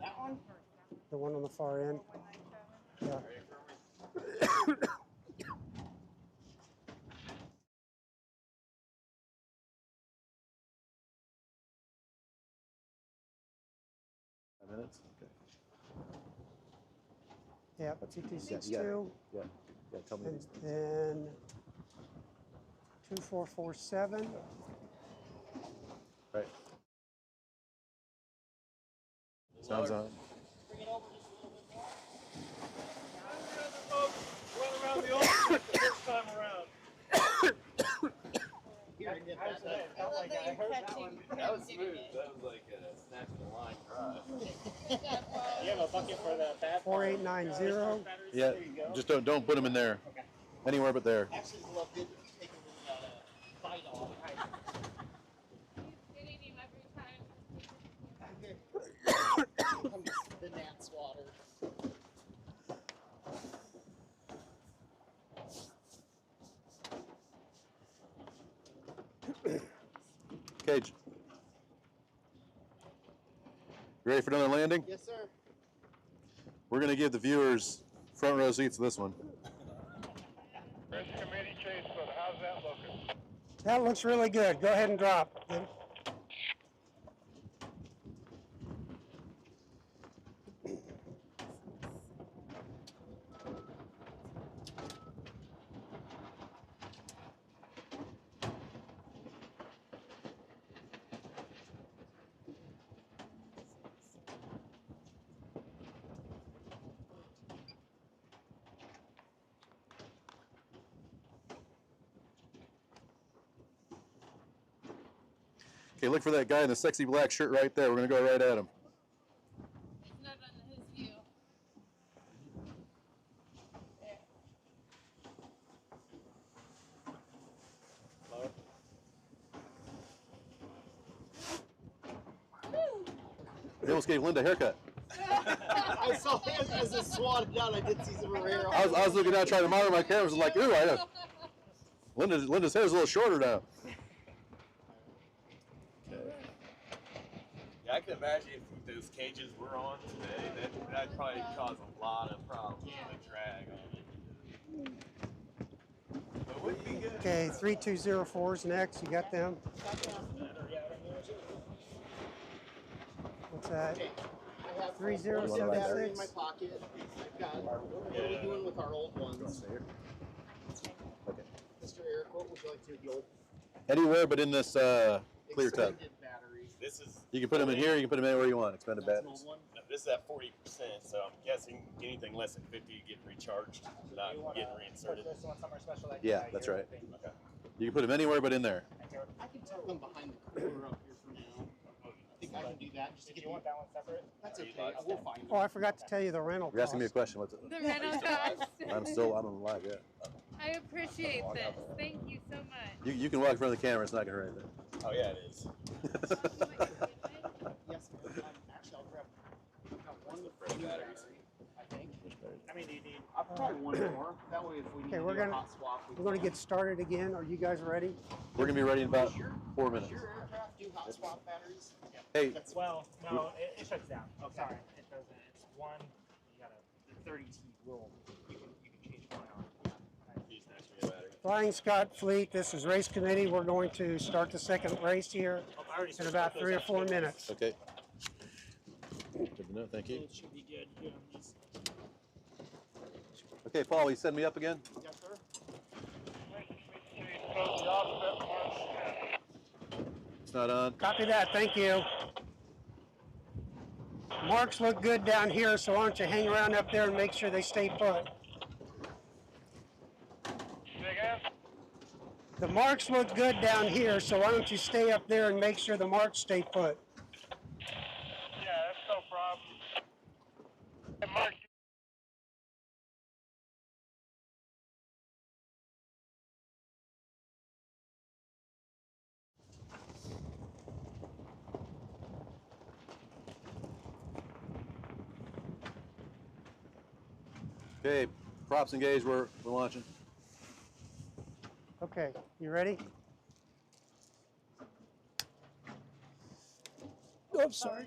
that one. The one on the far end. Yeah. Minutes. Okay. Yeah, Yeah, 2262. Yeah. Tell me. And then 2447. Right. Sounds on. Bring it over just a little bit more. Run around the ocean the first time around. Here, I get How's that. it? I love Like, that I you're heard that catching. one. That was smooth. That was like snatching a line dry. You have a bucket for the bad 4890. Yeah. There you go. Just don't put them in there. Okay. Anywhere but there. Actually, love good taking the bite off. He's getting him every time. The gnat's water. Cage. You ready for another landing? Yes, sir. We're going to give the viewers front row seats to this one. Bridge committee chase, but how's that looking? That looks really good. Go ahead and drop. Okay, look for that guy in the sexy black shirt right there. We're going to go right at him. It's not on his view. They almost gave Linda a haircut. I saw him as it swatted down. I did see some hair. I was looking down trying to monitor my cameras. Like, ooh, I know. Linda's hair is a little shorter now. Yeah, I can imagine if those cages were on today, that'd probably cause a lot of problems with the drag on it. But it would be good. Okay, 3204 is next. You got them? What's that? Okay. I have 3076. one battery in my pocket. I've got. What are we doing with our old ones? Okay. Mr. Eric, what would you like to do with the old Anywhere but in this clear tub. extended batteries? This is You can put them in here. You can put them anywhere you want. Expended That's an batteries. old one. this is at 40%, so I'm guessing anything less than 50 you get recharged, not getting reinserted. Put this one somewhere special like Yeah, that that's here, right. I think. Okay. You can put them anywhere but in there. I can tuck them behind the cooler up here for now. I think I can do that just to Did get you want that one separate? That's okay. I will find Oh, it. I forgot to tell you the rental You're asking me a cost. question. What's it? The rental cost. I'm on live. Yeah. I appreciate this. Thank you so much. You can walk in front of the camera. It's not gonna hurt anything. Oh yeah, it is. Yes, actually, I'll grab one with the batteries. I think. I mean, do you need? I'll probably one more. That way, if we need Okay, to we're do a gonna- hot swap, we We're going to get started again. Are you guys ready? We're gonna be ready in about 4 minutes. Does your aircraft do hot swap batteries? Hey, That's Well, no, it shuts down. Oh, sorry, it doesn't. It's one. You got a 30T rule. You can change one on. He's next to me, battery. Flying Scott Fleet, this is race committee. We're going to start the second race here Oh, I already in about 3 or 4 minutes. okay. Good to know. Thank you. It should be good. Here on these. Okay, Paul, will you send me up again? Yes, sir. It's not on. Copy that. Thank you. Marks look good down here, so why don't you hang around up there and make sure they stay put. Say again? The marks look good down here, so why don't you stay up there and make sure the marks stay put. Yeah, that's no problem. And Mark, Okay, props engaged, we're launching. Okay, you ready? Oops, sorry.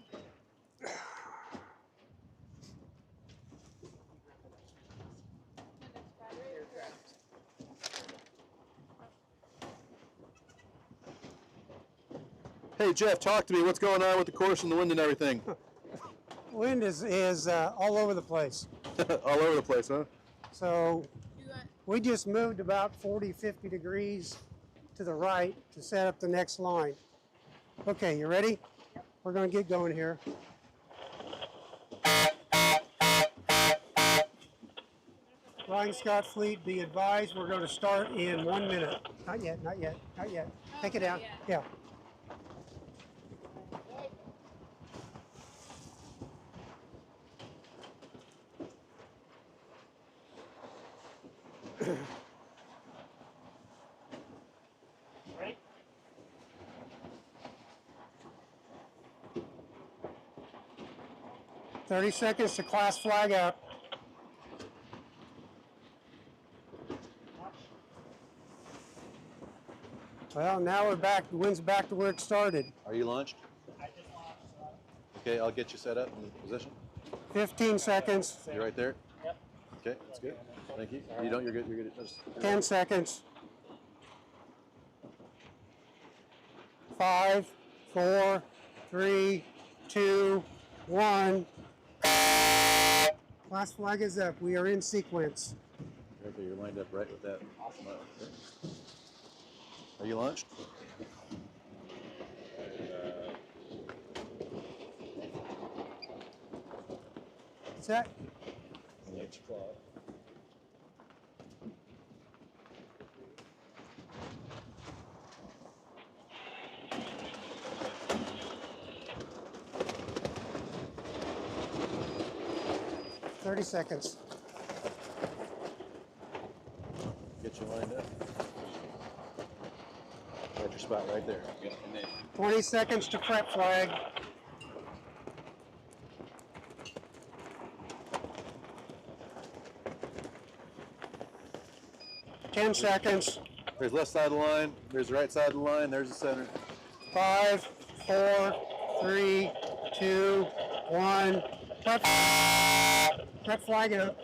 Hey Jeff, talk to me. What's going on with the course and the wind and everything? Wind is all over the place. All over the place, huh? So we just moved about 40, 50 degrees to the right to set up the next line. Okay, you ready? Yep. We're going to get going here. Flying Scott Fleet, be advised, we're going to start in 1 minute. Not yet, not yet, not yet. Take it down. Yeah. Ready? 30 seconds to class flag up. Well, now we're back. The wind's back to where it started. Are you launched? I just launched. Okay, I'll get you set up in position. 15 seconds. You're right there? Yep. Okay, that's good. Thank you. You don't, you're good, you're good. Just, 10 seconds. 5, 4, 3, 2, 1. Class flag is up. We are in sequence. Okay, you're lined up right with that. Awesome. Okay. Are you launched? Set. Launch clock. Thirty seconds. Get you lined up. Got your spot right there. Yeah, and then 20 seconds to prep flag. Ten seconds. there's left side of the line, there's the right side of the line, there's the center. 5, 4, 3, 2, 1. Prep flag up.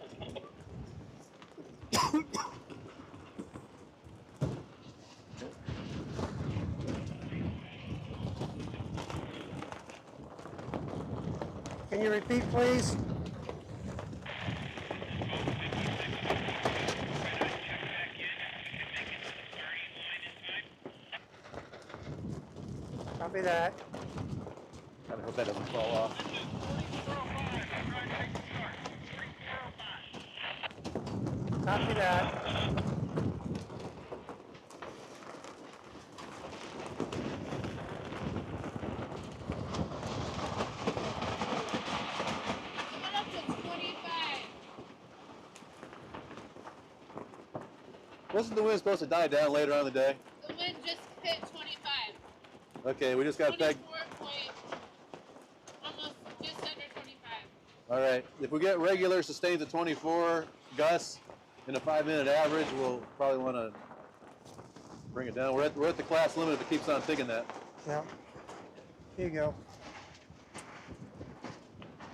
Can you repeat, please? Copy that. I hope that doesn't fall off. Copy that. Coming up to 25. Wasn't the wind supposed to die down later on in the day? The wind just hit 25. Okay, we just got pegged. 24 point, almost just under 25. All right, if we get regular sustains at 24 gusts in a 5-minute average, we'll probably want to bring it down. We're at the class limit if it keeps on thinking that. Yeah. Here you go.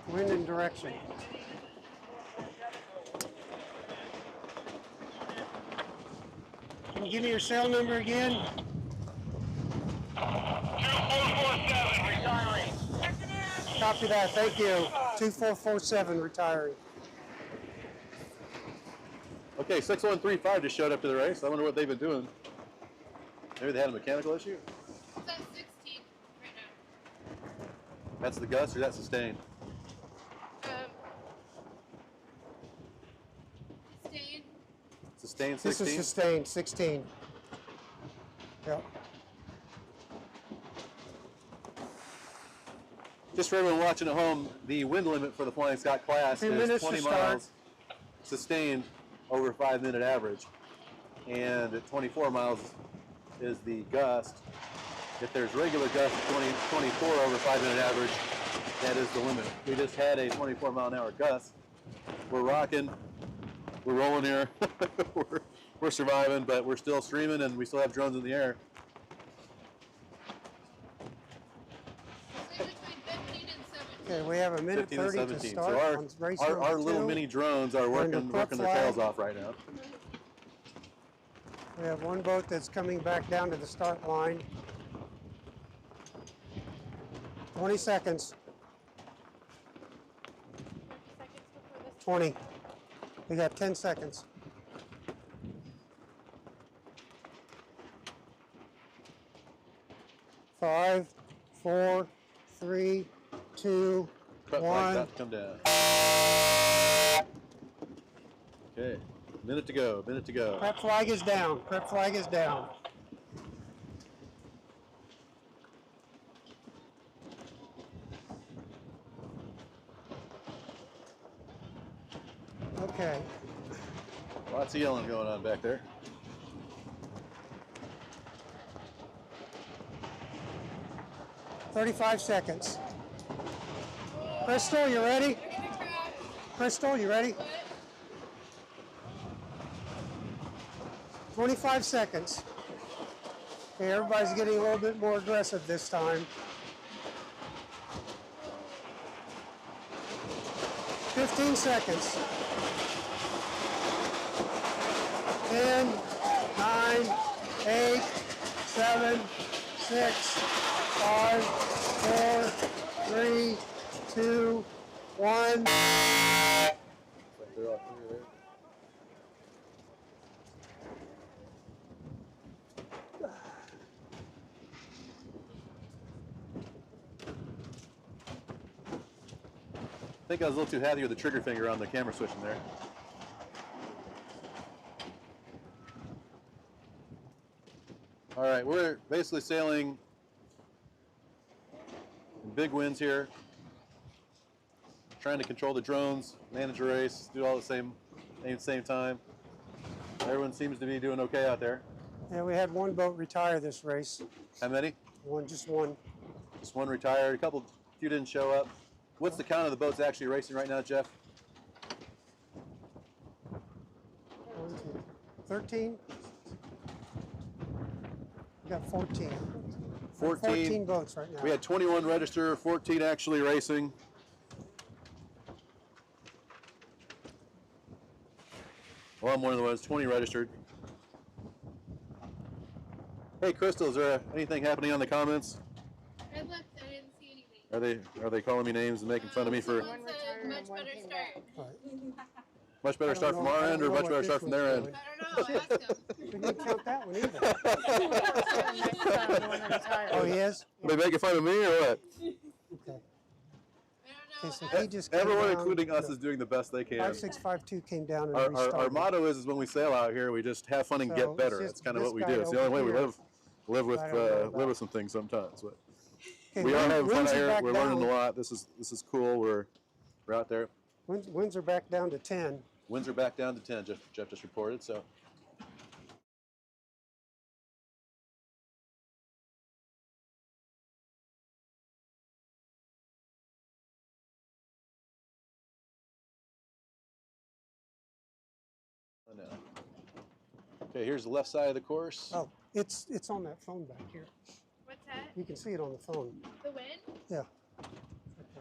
Wind and direction. Can you give me your cell number again? 2447, retiring. Copy that. Thank you. 2447 retiring. Okay, 6135 just showed up to the race. I wonder what they've been doing. Maybe they had a mechanical issue? It's at 16 right now. That's the gust or that's sustained? Sustained. Sustained This 16? is sustained 16. Yep. Just for everyone watching at home, the wind limit for the Flying Scot class 10 is minutes 20 to start. miles sustained over 5-minute average. And at 24 miles is the gust. If there's regular gust at 24 over 5-minute average, that is the limit. We just had a 24-mile-an-hour gust. We're rocking. We're rolling here. we're surviving, but we're still streaming, and we still have drones in the air. Okay, we have a minute 15 and 30 to 17. start So on race our number little 2. mini drones are We're under working their prep tails flag. off right now. We have one boat that's coming back down to the start line. 20 seconds. 20. We got 10 seconds. Five, 4, 3, 2, Prep 1. flag's about to come down. Okay, minute to go, minute to go. Prep flag is down. Prep flag is down. Okay. Lots of yelling going on back there. $35 seconds. Crystal, you ready? Crystal, you ready? 25 seconds. Okay, everybody's getting a little bit more aggressive this time. 15 seconds. 10, 9, 8, 7, 6, 5, 4, 3, 2, 1. They're all through there. I think I was a little too happy with the trigger finger on the camera switch in there. All right, we're basically sailing in big winds here, trying to control the drones, manage a race, do all at the same time. Everyone seems to be doing okay out there. Yeah, we had one boat retire this race. How many? Just one. Just one retired. Few didn't show up. What's the count of the boats actually racing right now, Jeff? 13. We got 14. 14 boats right now. We had 21 register, 14 actually racing. Well, I'm one of the ones, 20 registered. Hey, Crystal, is there anything happening on the comments? I looked, I didn't see anything. Are they calling me names and making fun of me for Someone said much better start. much better start from our end or much better start from their end? I don't know, ask them. We didn't count that one either. Oh, he is? Are they making fun of me or what? Okay. Okay, so he just came Everyone, down, including us, is doing the best they can. 5652 came down and Our restarted. motto is when we sail out here, we just have fun and So get better. it's That's kind of this what we guy do. It's the only way we over live I don't know with about. some things sometimes. But Okay, we are having fun winds out are here. back We're learning a down. lot. This is cool. We're out there. Winds are back down to 10. Winds are back down to 10. Jeff just reported. So. No. Okay, here's the left side of the course. Oh, it's on that phone back here. What's that? You can see it on the phone. The wind? Yeah.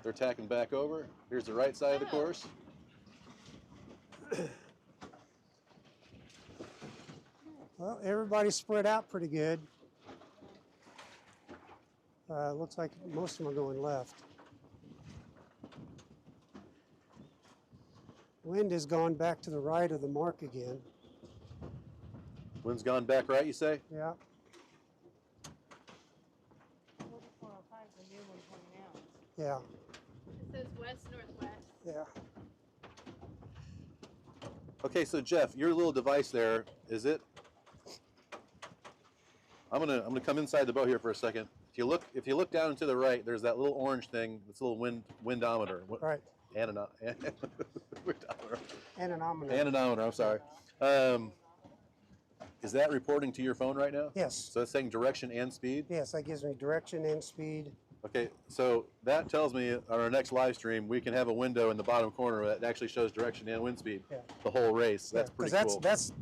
They're tacking back over. Here's the right side of the course. Well, everybody's spread out pretty good. Looks like most of them are going left. Wind has gone back to the right of the mark again. Wind's gone back right, you say? Yeah. 4405 is the new one coming out. Yeah. It says west-northwest. Yeah. Okay, so Jeff, your little device there, is it I'm gonna come inside the boat here for a second. If you look down and to the right, there's that little orange thing. This little windometer. Right. Windometer. Anemometer. Anemometer. I'm sorry. Is that reporting to your phone right now? Yes. So it's saying direction and speed? Yes, that gives me direction and speed. Okay, so that tells me on our next live stream we can have a window in the bottom corner that actually shows direction and wind speed the whole race. That's pretty cool. That's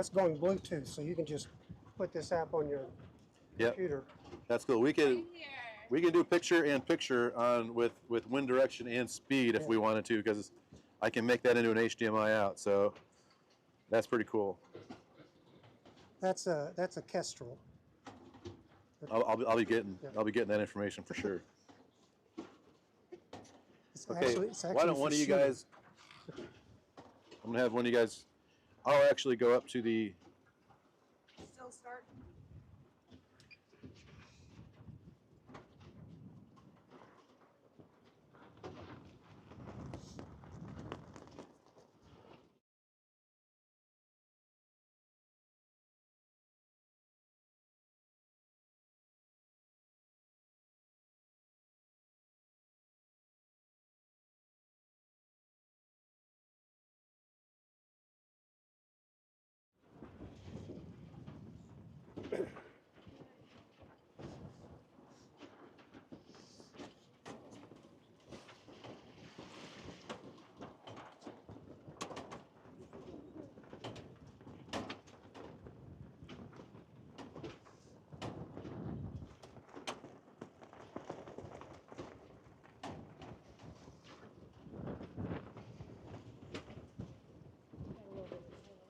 going Bluetooth, so you can just put this app on your computer. That's cool. We can do picture in picture on with wind direction and speed if we wanted to, because I can make that into an HDMI out. So that's pretty cool. That's a Kestrel. I'll be getting that information for sure. Okay, it's actually why don't one of you guys? I'm gonna have one of you guys. I'll actually go up to the. Still start.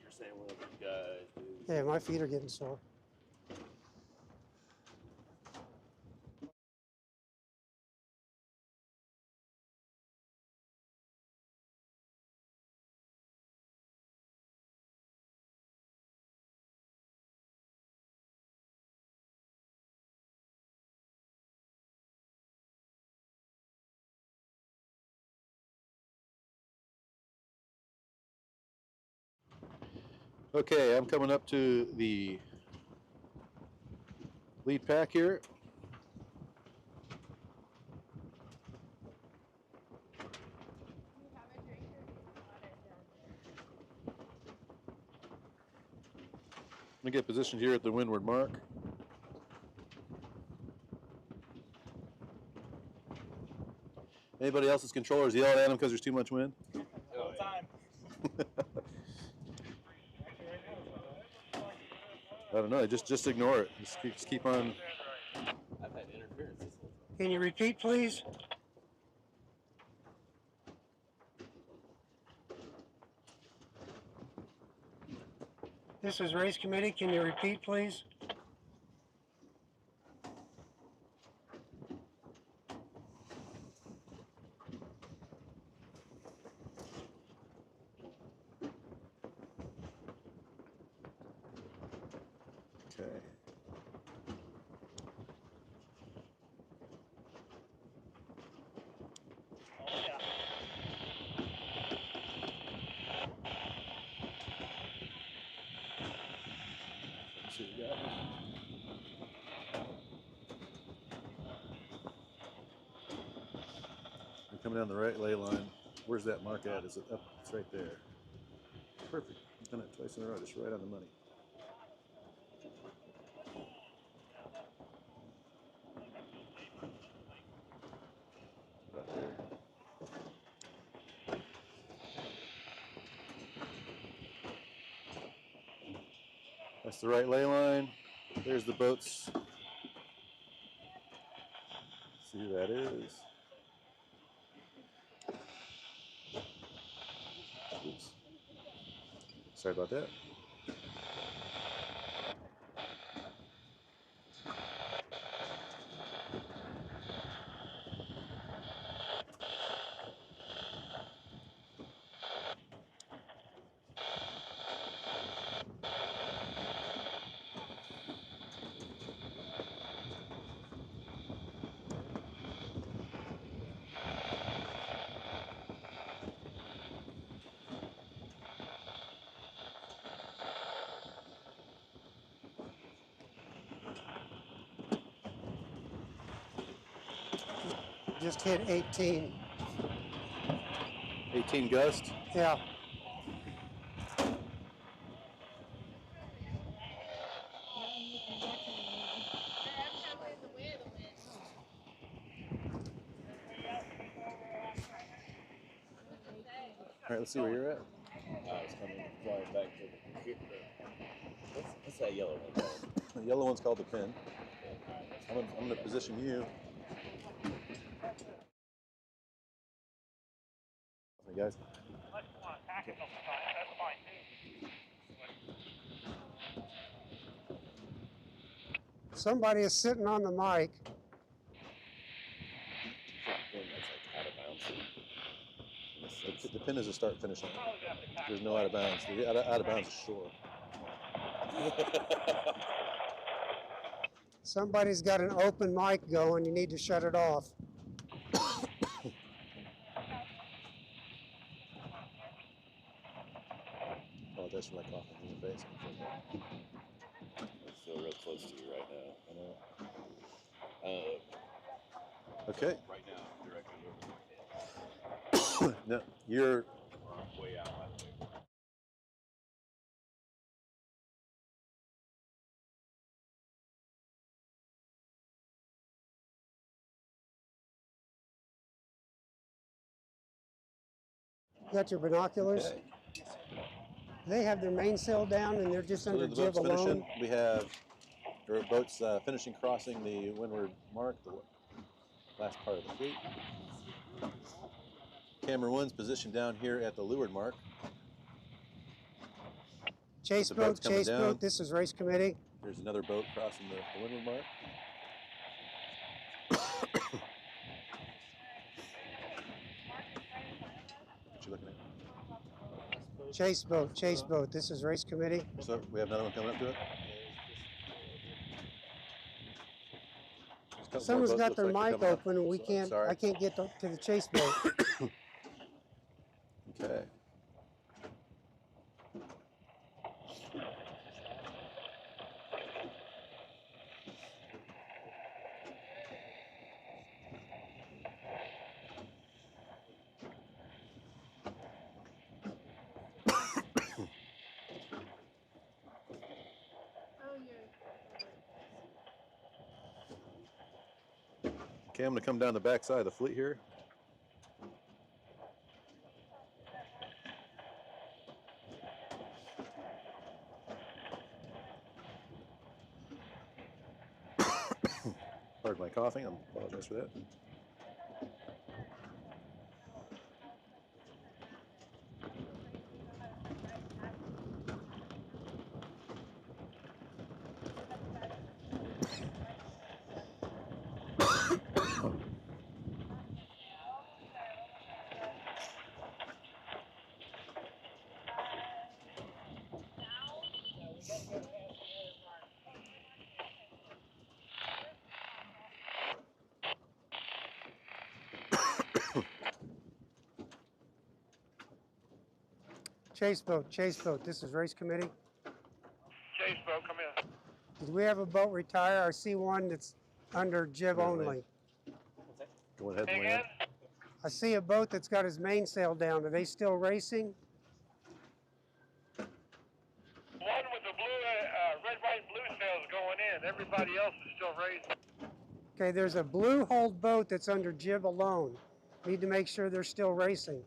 You're saying one of you guys do. Yeah, my feet are getting sore. Okay, I'm coming up to the lead pack here. I'm gonna get positioned here at the windward mark. Anybody else's controllers yelling at them because there's too much wind? All the time. I don't know. Just ignore it. Just keep on. I've had interference this whole time. Can you repeat, please? This is race committee. Can you repeat, please? Okay. Let's see what we got here. We're coming down the right ley line. Where's that mark at? Is it up? It's right there. Perfect. I've done it twice in a row. Just right on the money. About there. That's the right ley line. There's the boats. See who that is. Oops. Sorry about that. just hit 18. 18 gust. Yeah. All right, let's see where you're at. I was coming flying back to the what's that yellow one called? The yellow one's called the pin. I'm going to position you. Hey guys. Unless you want to tack it sometimes, that's fine too. Somebody is sitting on the mic. The pin is a start finish line. There's no out of bounds. The out of bounds is shore. Somebody's got an open mic going. You need to shut it off. Apologize for my coughing in your face. I feel real close to you right now. Okay. Right now, directly over. No, you're Way out. You got your binoculars? okay. They have their mainsail down and they're just So under the jib boat's alone. finishing. We have our boats finishing crossing the windward mark, the last part of the fleet. Camera 1's positioned down here at the leeward mark. Chase boat, this is race committee. There's another boat crossing the windward mark. What you looking at? Chase boat, this is race committee. So we have another one coming up to it. Someone's got their mic open and we can't. Sorry. I can't get to the chase boat. Okay. Okay, I'm going to come down the back side of the fleet here. Pardon my coughing, I apologize for that. Chase boat, this is race committee. Chase boat, come in. Did we have a boat retire? I see one that's under jib only. Go ahead and Again? land. I see a boat that's got his mainsail down. Are they still racing? One with the blue, red, white, and blue sails going in. Everybody else is still racing. Okay, there's a blue hulled boat that's under jib alone. Need to make sure they're still racing.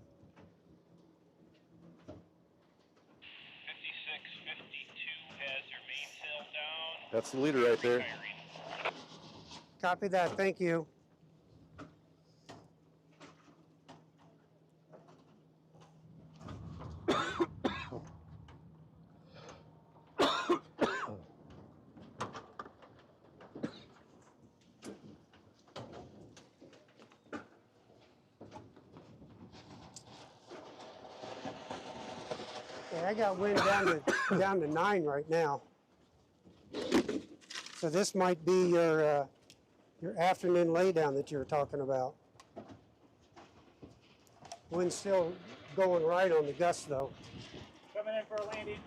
5652 has their mainsail down. That's the leader right there. Copy that, thank you. Okay, I got wind down to 9 right now. So this might be your afternoon laydown that you were talking about. Wind's still going right on the gust though. Coming in for a landing.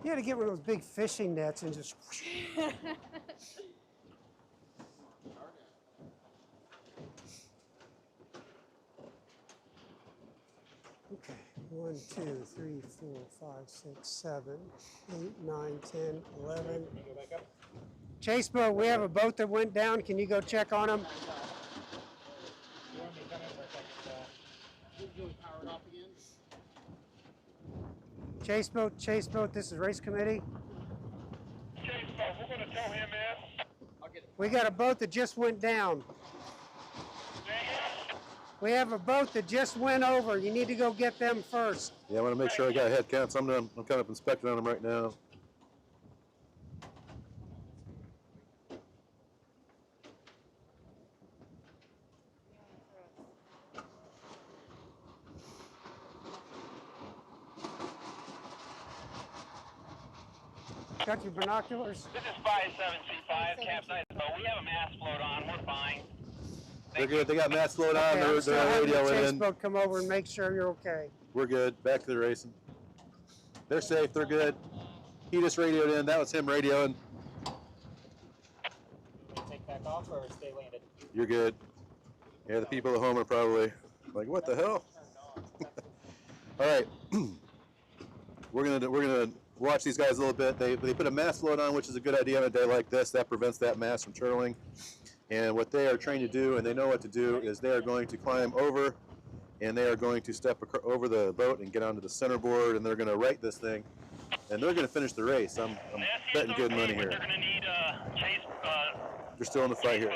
You had to get one of those big fishing nets and just. Okay, 1, 2, 3, 4, 5, 6, 7, 8, 9, 10, 11. Chase boat, we have a boat that went down. Can you go check on them? Chase boat, this is race committee. Chase boat, we're going to tow him in. We got a boat that just went down. We have a boat that just went over. You need to go get them first. Yeah, I want to make sure I got head counts. I'm kind of inspecting on them right now. Got your binoculars? This is 57C5, capsize boat. We have a mast float on. We're fine. They're good. They got mast float on. Okay, They're radio Chase in. boat come over and make sure you're okay. We're good. Back to the racing. They're safe. They're good. He just radioed in. That was him radioing. Take back off or stay landed? You're good. Yeah, the people at home are probably like, "What the hell?" All right, we're gonna watch these guys a little bit. They put a mast float on, which is a good idea on a day like this. That prevents that mast from turtling. And what they are trained to do, and they know what to do, is they are going to climb over, and they are going to step over the boat and get onto the centerboard, and they're going to right this thing, and they're going to finish the race. I'm betting good money here. They're going to need Chase. They're still in the fight here.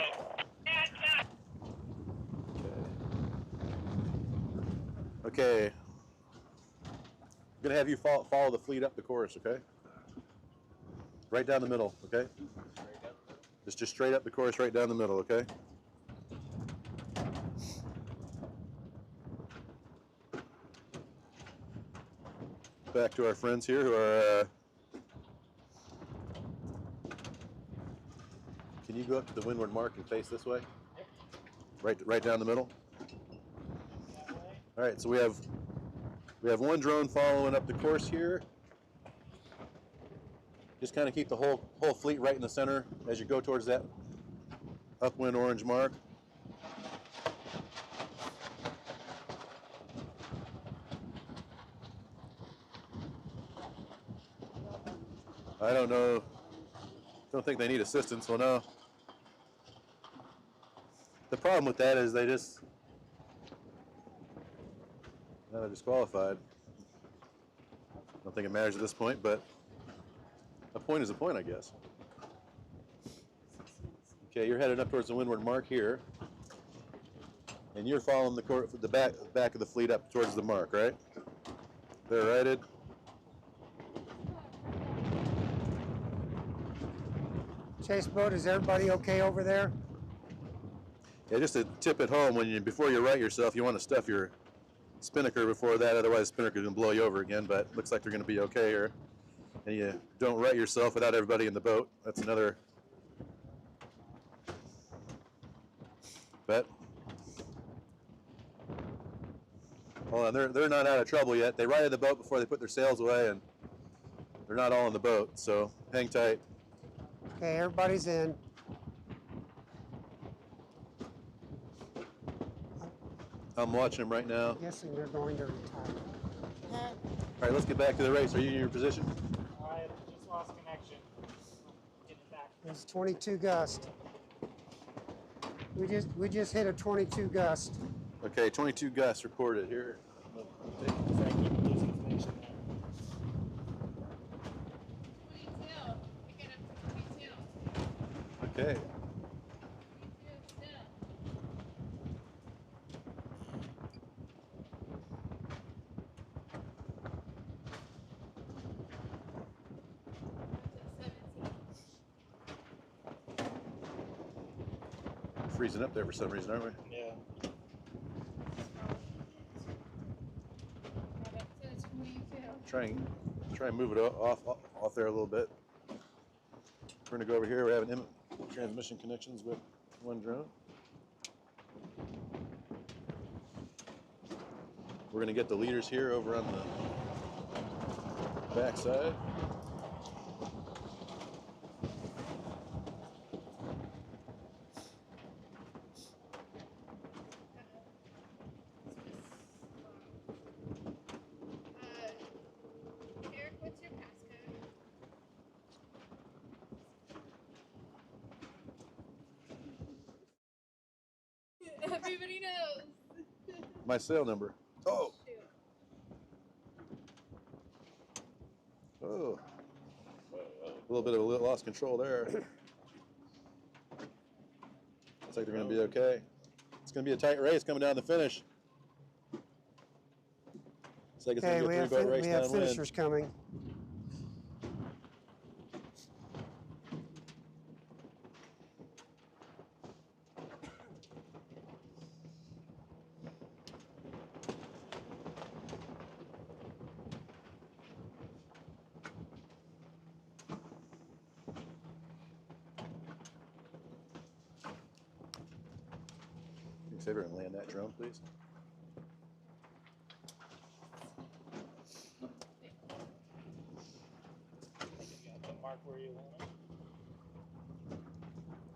Okay. I'm going to have you follow the fleet up the course, okay? Right down the middle, okay? Just straight up the course, right down the middle, okay? Back to our friends here who are, can you go up to the windward mark and face this way? Right down the middle? All right, so we have one drone following up the course here. Just kind of keep the whole fleet right in the center as you go towards that upwind orange mark. I don't know. Don't think they need assistance. Well, no. The problem with that is they're disqualified. I don't think it matters at this point, but a point is a point, I guess. Okay, you're headed up towards the windward mark here, and you're following the back of the fleet up towards the mark, right? They're righted. Chase boat, is everybody okay over there? Yeah, just a tip at home, before you right yourself, you want to stuff your spinnaker before that, otherwise the spinnaker can blow you over again, but it looks like they're going to be okay here. And you don't right yourself without everybody in the boat. That's another bet. Hold on, they're not out of trouble yet. They righted the boat before they put their sails away, and they're not all in the boat, so hang tight. Okay, everybody's in. I'm watching them right now. Guessing they're going to retire. All right, let's get back to the race. Are you in your position? I just lost connection. Getting back. There's 22 gust. We just hit a 22 gust. Okay, 22 gusts reported here. I keep losing connection there. 22. We get up to 22. Okay. 22 still. Freezing up there for some reason, aren't we? Yeah. Got up to 22. Try and move it off there a little bit. We're gonna go over here. We're having transmission connections with one drone. We're gonna get the leaders here over on the back side. Everybody knows. My sail number. Oh. Shoot. Oh. A little bit of lost control there. Looks like they're going to be okay. It's going to be a tight race coming down the finish. Looks like it's going to be a three-boat race we have downwind. finishers coming. Can you favor and land that drone, please? Mark where you want it.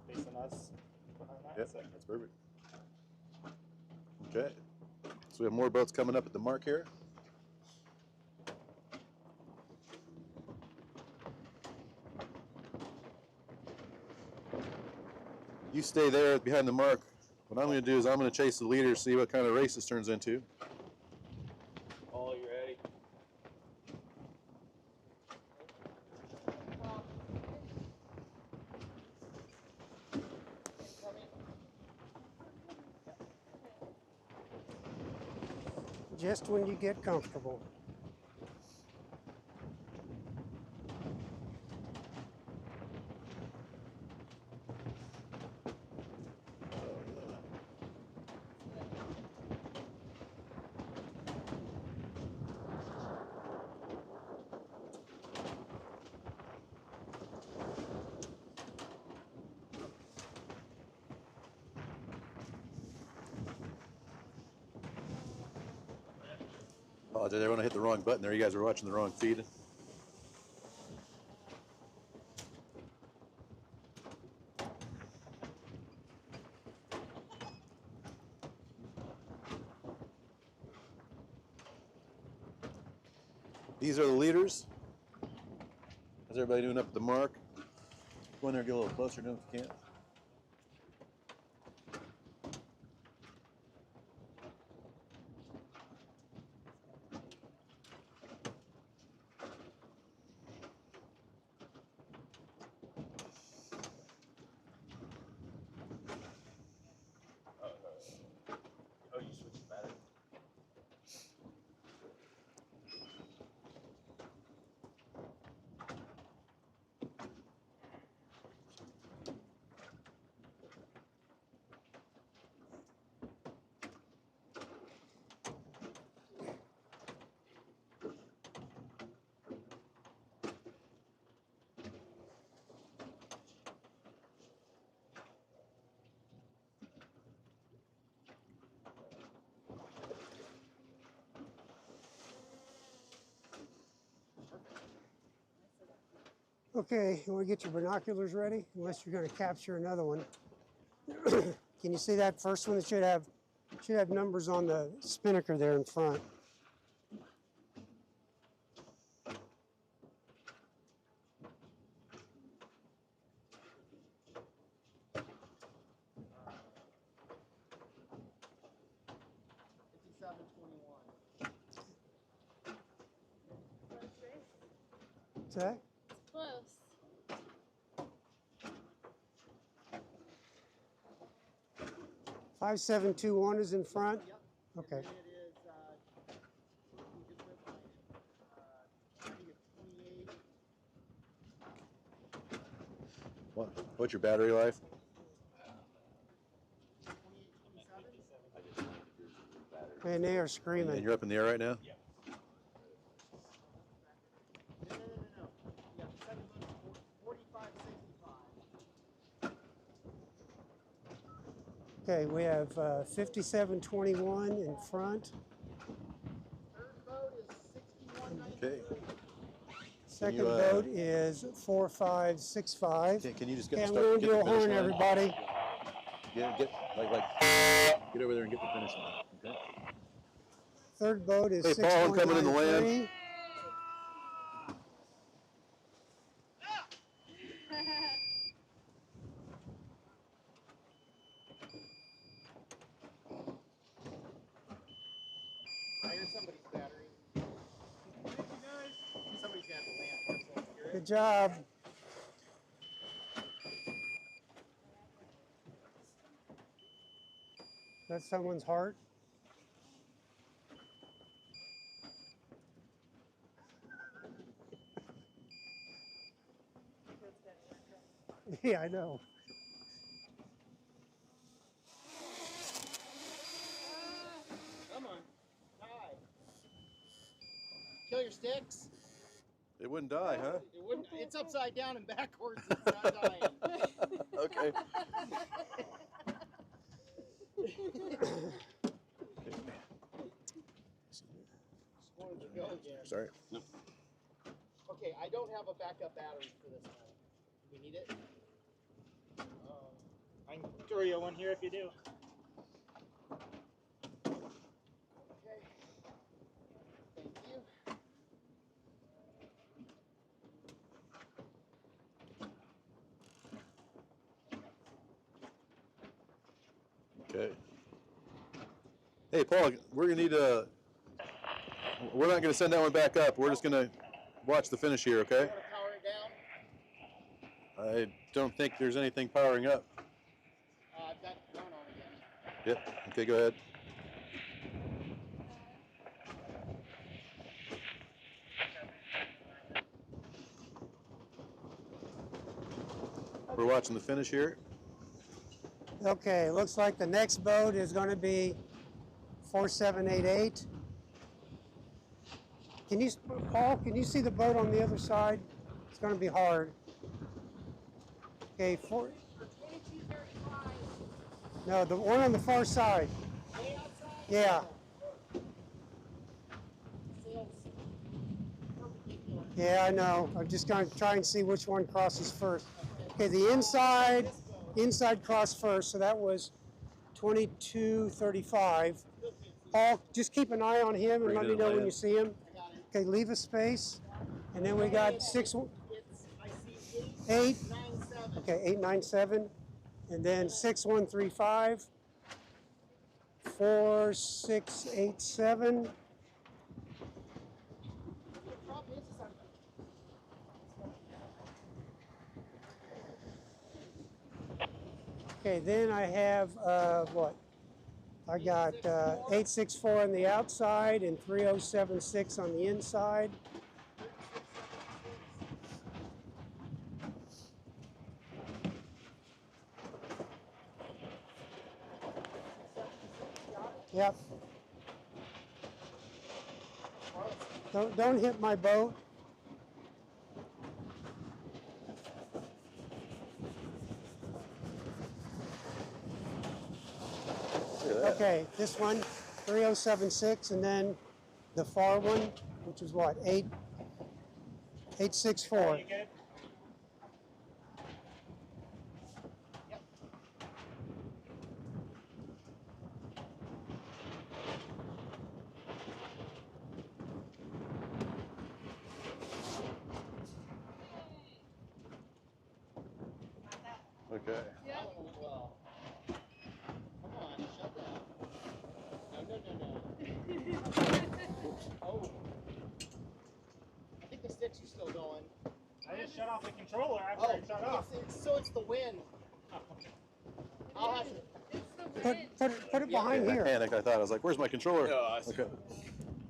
Facing us behind that. Yep, that's perfect. Okay, so we have more boats coming up at the mark here. You stay there behind the mark. What I'm going to do is I'm going to chase the leader, see what kind of race this turns into. Oh, you ready? Just when you get comfortable. Oh, did everyone hit the wrong button there? You guys were watching the wrong feed. These are the leaders. How's everybody doing up at the mark? Go in there and get a little closer to them if you can. Oh, you switched the battery? Okay, you want to get your binoculars ready? Unless you're going to capture another one. Can you see that first one? It should have numbers on the spinnaker there in front. What's that? Close. Five, 7, 2, 1 is in front? Okay. It is, we just went by it. I think it's 28. What's your battery life? 27. And they are screaming. And you're up in the air right now? Yeah. No. Yeah, 45, 65. Okay, we have 5721 in front. Third boat is 6193. Okay. Second you, boat is 4565. Can you just get Can't start, ruin get your the finish horn, line? everybody. Get over there and get the finish line. Okay. Third boat is Hey, Paul, I'm coming in the land. 6193. somebody's battery. Somebody's got the lamp. Good job. That's someone's heart. Yeah, I know. Come on, die. Kill your sticks. It wouldn't die, huh? It wouldn't. It's upside down and backwards. It's not dying. Okay. Why don't you go again? Sorry. Okay, I don't have a backup battery for this one. Do we need it? I can throw you one here if you do. Okay. Thank you. Okay. Hey, Paul, we're gonna need a. We're not gonna send that one back up. We're just gonna watch the finish here, okay? You want to power it down? I don't think there's anything powering up. I've got one on again. Yep. Okay, go ahead. We're watching the finish here. Okay, looks like the next boat is going to be 4788. Can you, Paul, can you see the boat on the other side? It's going to be hard. Okay, no, the one on the far side. Yeah. Yeah, I know. I'm just going to try and see which one crosses first. Okay, the inside crossed first, so that was 2235. Paul, just keep an eye on him and let me know when you see him. Okay, leave a space, and then we got 8. Okay, 897, and then 6135, 4687. Okay, then I have, what? I got 864 on the outside and 3076 on the inside. Yep. Don't hit my boat. Okay, this one, 3076, and then the far one, which is what, 864. You good? Okay. Well, come on, shut down. No. Oh. I think the sticks are still going. I just shut off the controller after I shut off. So it's the wind. I'll have to. Put it behind I here. panicked. I thought I was like, "Where's my controller?" No, I see. Okay.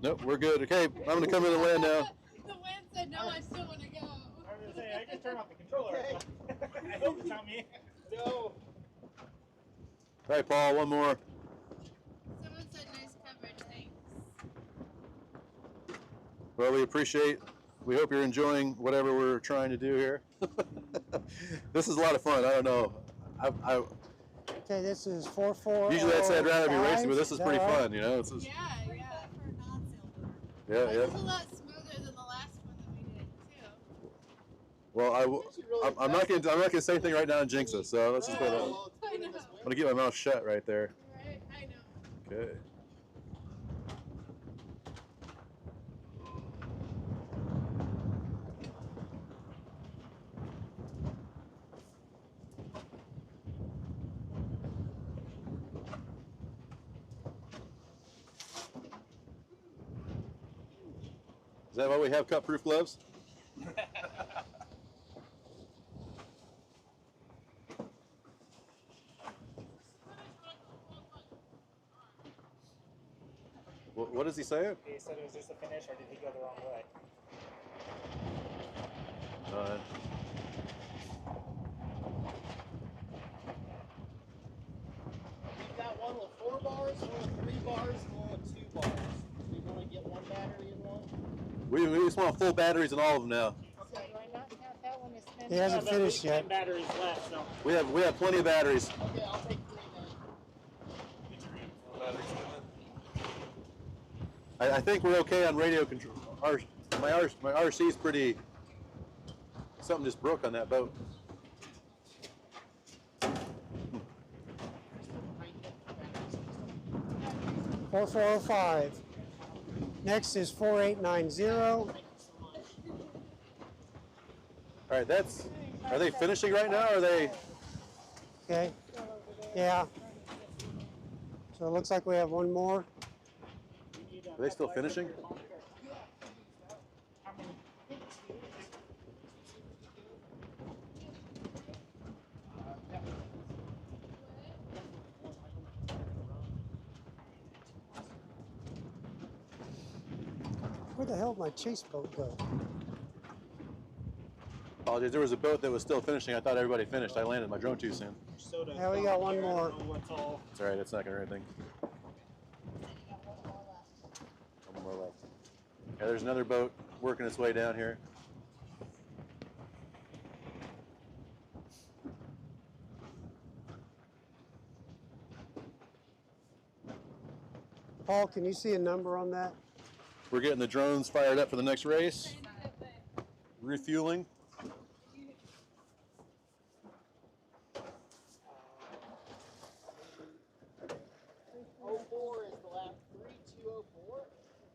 Nope, we're good. Okay, I'm gonna come in and land now. The wind said no, I still want to go. I was gonna say, I just turned off the controller. Okay. I hope it's not me. No. All right, Paul, one more. Someone said nice coverage, thanks. Well, we hope you're enjoying whatever we're trying to do here. This is a lot of fun. I don't know. Okay, this is 44. Usually I'd say I'd rather be racing, but this is pretty fun, you know? It's just, Yeah. yeah. This is a lot smoother than the last one that we did, too. Well, I'm not gonna say anything right now and jinx us, so let's just put it on. I know. I'm gonna keep my mouth shut right there. Right? I know. Okay. Is that why we have cut-proof gloves? What is he saying? He said, "Was this the finish, or did he go the wrong way?" We've got one with 4 bars, one with 3 bars, and one with 2 bars. Do you want to get one battery in one? We just want full batteries in all of them now. So do I not have that one is finished? He hasn't finished yet. 10 batteries left, so. We have plenty of batteries. Okay, I'll take 3 then. I think we're okay on radio control. My RC is pretty. Something just broke on that boat. 4405. Next is 4890. All right, that's. Are they finishing right now? Or are they? Okay. Yeah. So it looks like we have one more. Are they still finishing? Where the hell did my chase boat go? Apologies. There was a boat that was still finishing. I thought everybody finished. I landed my drone too soon. Yeah, we got one more. It's all right. It's not gonna hurt anything. One more left. Okay, there's another boat working its way down here. Paul, can you see a number on that? We're getting the drones fired up for the next race. Refueling. 04 is the lap 3204.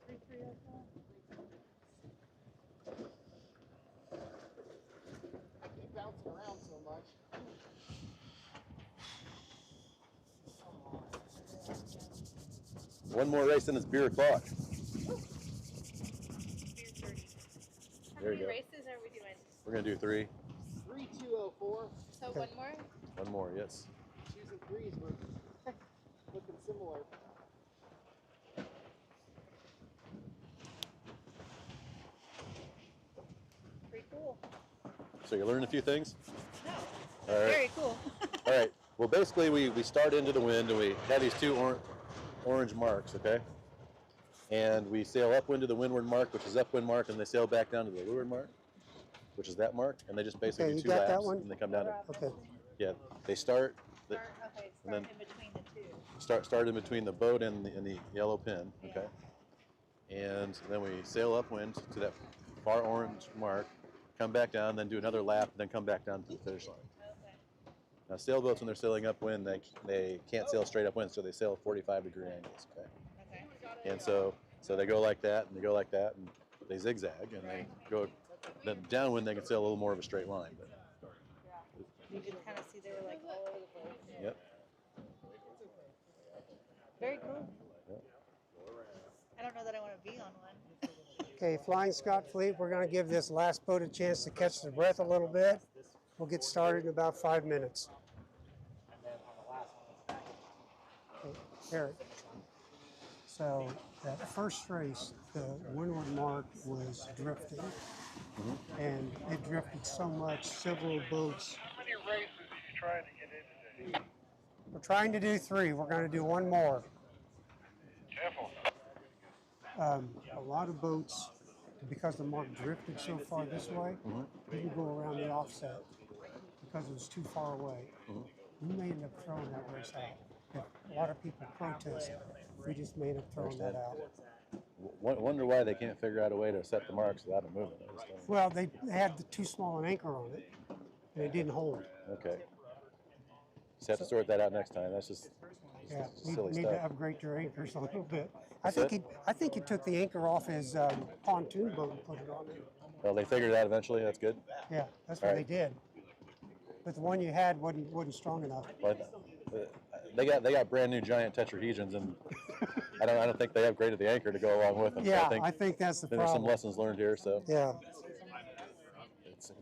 3304. I keep bouncing around so much. One more race and it's beer o'clock. How There you many go. races are we doing? We're gonna do 3. 3204. So one more? One more, yes. 2s and 3s were looking similar. Pretty cool. So you learned a few things? No, All right. very cool. All right. Well, basically, we start into the wind and we have these two orange marks, okay? And we sail upwind to the windward mark, which is upwind mark, and they sail back down to the leeward mark, which is that mark, and they just basically Okay, do you 2 got laps, that one? and they come down to, Okay. yeah, they start, Okay, and then- start in between the two. start in between the boat and the yellow pin, okay? And then we sail upwind to that far orange mark, come back down, then do another lap, then come back down to the finish line. Okay. Now, sailboats, when they're sailing upwind, they can't sail straight upwind, so they sail at 45-degree angles, okay? Okay. And so they go like that, and they go like that, and they zigzag, and they go. Then downwind, they can sail a little more of a straight line. But, You can kind of see they were like all over the place. yep. Very cool. Yep. I don't know that I want to be on one. Okay, Flying Scott Fleet, we're going to give this last boat a chance to catch their breath a little bit. We'll get started in about 5 minutes. Okay, Eric. So that first race, the windward mark was drifting, and it drifted so much, several boats. How many races are you trying to get in today? We're trying to do 3. We're going to do one more. Careful. A lot of boats, because the mark drifted so far this way, didn't go around the offset because it was too far away. We may end up throwing that race out. If a lot of people protest, we just may end up throwing that out. Wonder why they can't figure out a way to set the marks without it moving. I just don't- Well, they had too small an anchor on it, and it didn't hold. Okay. Just have to sort that out next time. That's just Yeah, silly need stuff. to upgrade your anchors a little bit. I What's think he took the anchor off his pontoon boat and put it on it. Well, they figured it out eventually. That's good. Yeah, that's what Alright. they did. But the one you had wasn't strong enough. But they got brand new giant tetrahedrons, and I don't think they upgraded the anchor to go along with them. Yeah, so I think that's the there's some problem. lessons learned here. So Yeah.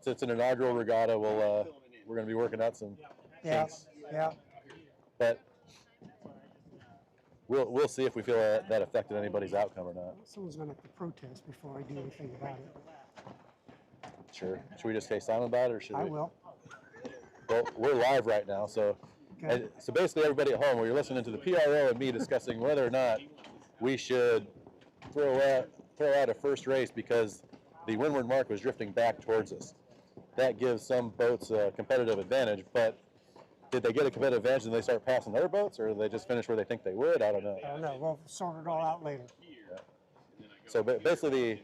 it's an inaugural regatta. We're going to be working out some kinks. Yeah. But we'll see if we feel that affected anybody's outcome or not. Someone's going to have to protest before I do anything about it. Sure. Should we just stay silent about it, or should we? I will. Well, we're live right now, so Okay. so basically everybody at home, you're listening to the PRO and me discussing whether or not we should throw out a first race because the windward mark was drifting back towards us. That gives some boats a competitive advantage, but did they get a competitive advantage and they start passing other boats, or did they just finish where they think they would? I don't know. I don't know. We'll sort it all out later. Yeah. So basically,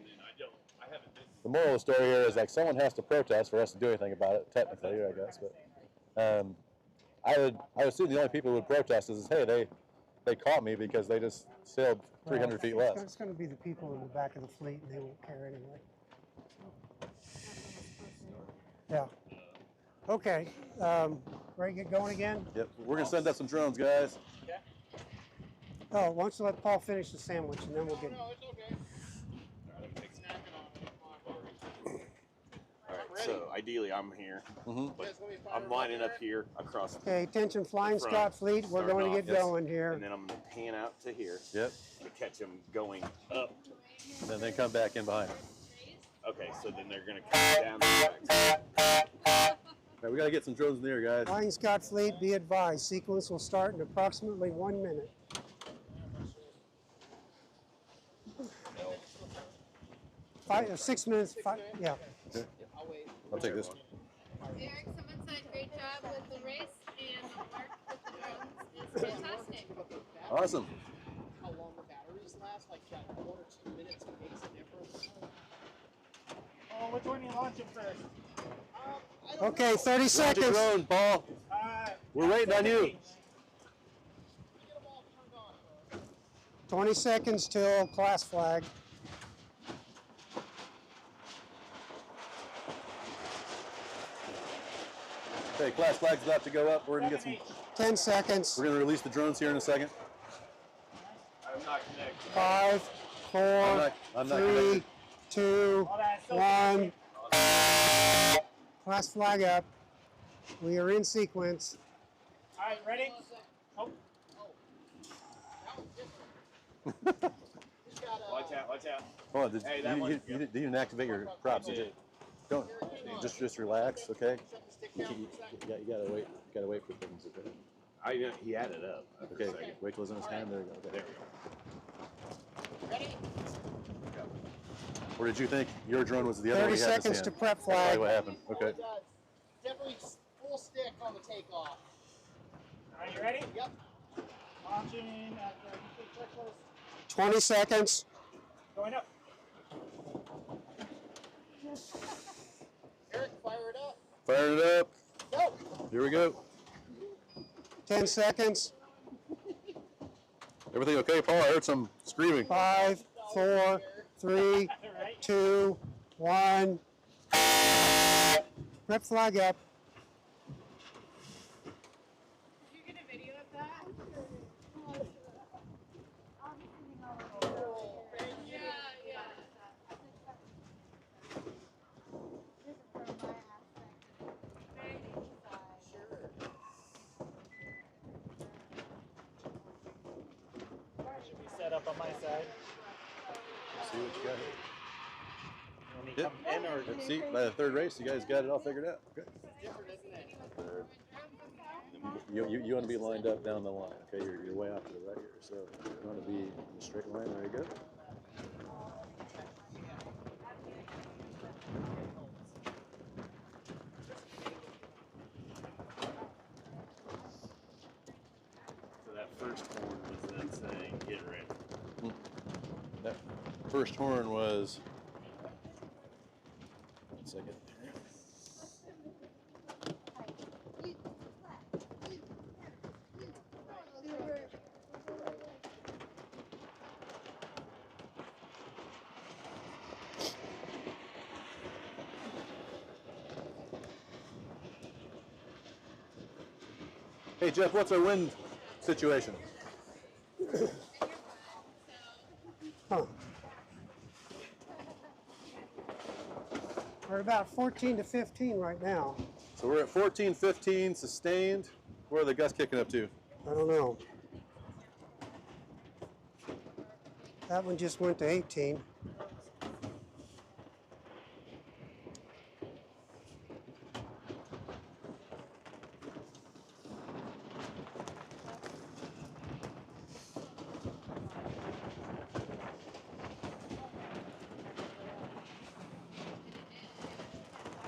the moral of the story here is like someone has to protest for us to do anything about it, technically, I guess. But I would assume the only people who would protest is hey, they caught me because they just sailed 300 feet less. It's going to be the people in the back of the fleet, and they won't care anyway. Yeah. Okay. Ready to get going again? Yep. We're going to send up some drones, guys. Oh, why don't you let Paul finish the sandwich, and then we'll get. No, it's okay. All right, so ideally I'm here, Mm-hmm. but I'm lining up here across the Okay, attention, Flying front, Scot Fleet. We're starting going to off, get going here. and then I'm going to pan out to here Yep. to catch them going up. Then they come back in behind. Okay, so then they're going to come down the tracks. All right, we got to get some drones in the air, guys. Flying Scot Fleet, be advised. Sequence will start in approximately 1 minute. Five, 6 minutes. Yeah. Okay. I'll take this. Eric, someone said great job with the race, and the work with the drones is fantastic. Awesome. How long the batteries last? Like 1 or 2 minutes makes a difference. Oh, which one are you launching first? Okay, 30 Launch a seconds. drone, Paul. We're waiting on you. 20 seconds till class flag. Okay, class flag's about to go up. We're going to get some. 10 seconds. We're going to release the drones here in a second. I'm not connected. 5, 4, I'm not 3, connected. 2, 1. Class flag up. We are in sequence. All right, ready? Oh. Watch out, watch out. Hold on, Hey, that one's good. you didn't activate your props, did you? Don't. Just relax, okay? You gotta wait. You gotta wait for things. Okay. I know he had it up. Okay. Wait till it's in his hand. There we go. Okay. There we go. Or did you think your drone was the other 30 one he had in his seconds hand? to prep That's flag. probably what happened. Okay. Definitely full stick on the takeoff. Are you ready? Yep. Launching at the checklist. 20 seconds. Going up. Eric, fire it up. Firing it up. Go. Here we go. 10 seconds. Everything okay, Paul? I heard some screaming. 5, 4, 3, 2, 1. Prep flag up. Did you get a video of that? Yeah. Should be set up on my side. See what you got here. Let me Yep. come in or See, by the third race, you guys got it all figured out. Okay. Third. You want to be lined up down the line. Okay, you're way off to the right here. So you want to be in a straight line. There you go. So that first horn was then saying, get ready. That first horn was. 1 second. Hey Jeff, what's our wind situation? We're about 14 to 15 right now. So we're at 14, 15, sustained. Where are the gusts kicking up to? I don't know. That one just went to 18.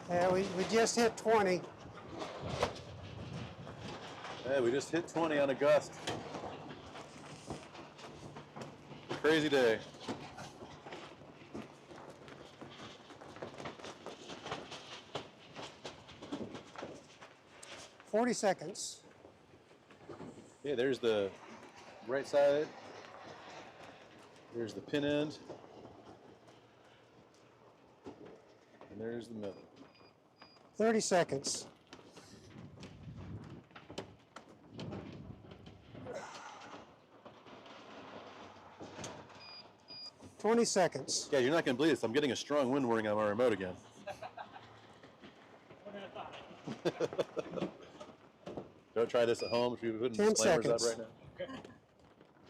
Yeah, we just hit 20. Hey, we just hit 20 on a gust. Crazy day. $40 seconds. Yeah, there's the right side. There's the pin end. And there's the middle. 30 seconds. $20 seconds. Yeah, you're not going to believe this. I'm getting a strong wind warning on my remote again. Don't try this at home. If you're putting 10 disclaimers up seconds. right now.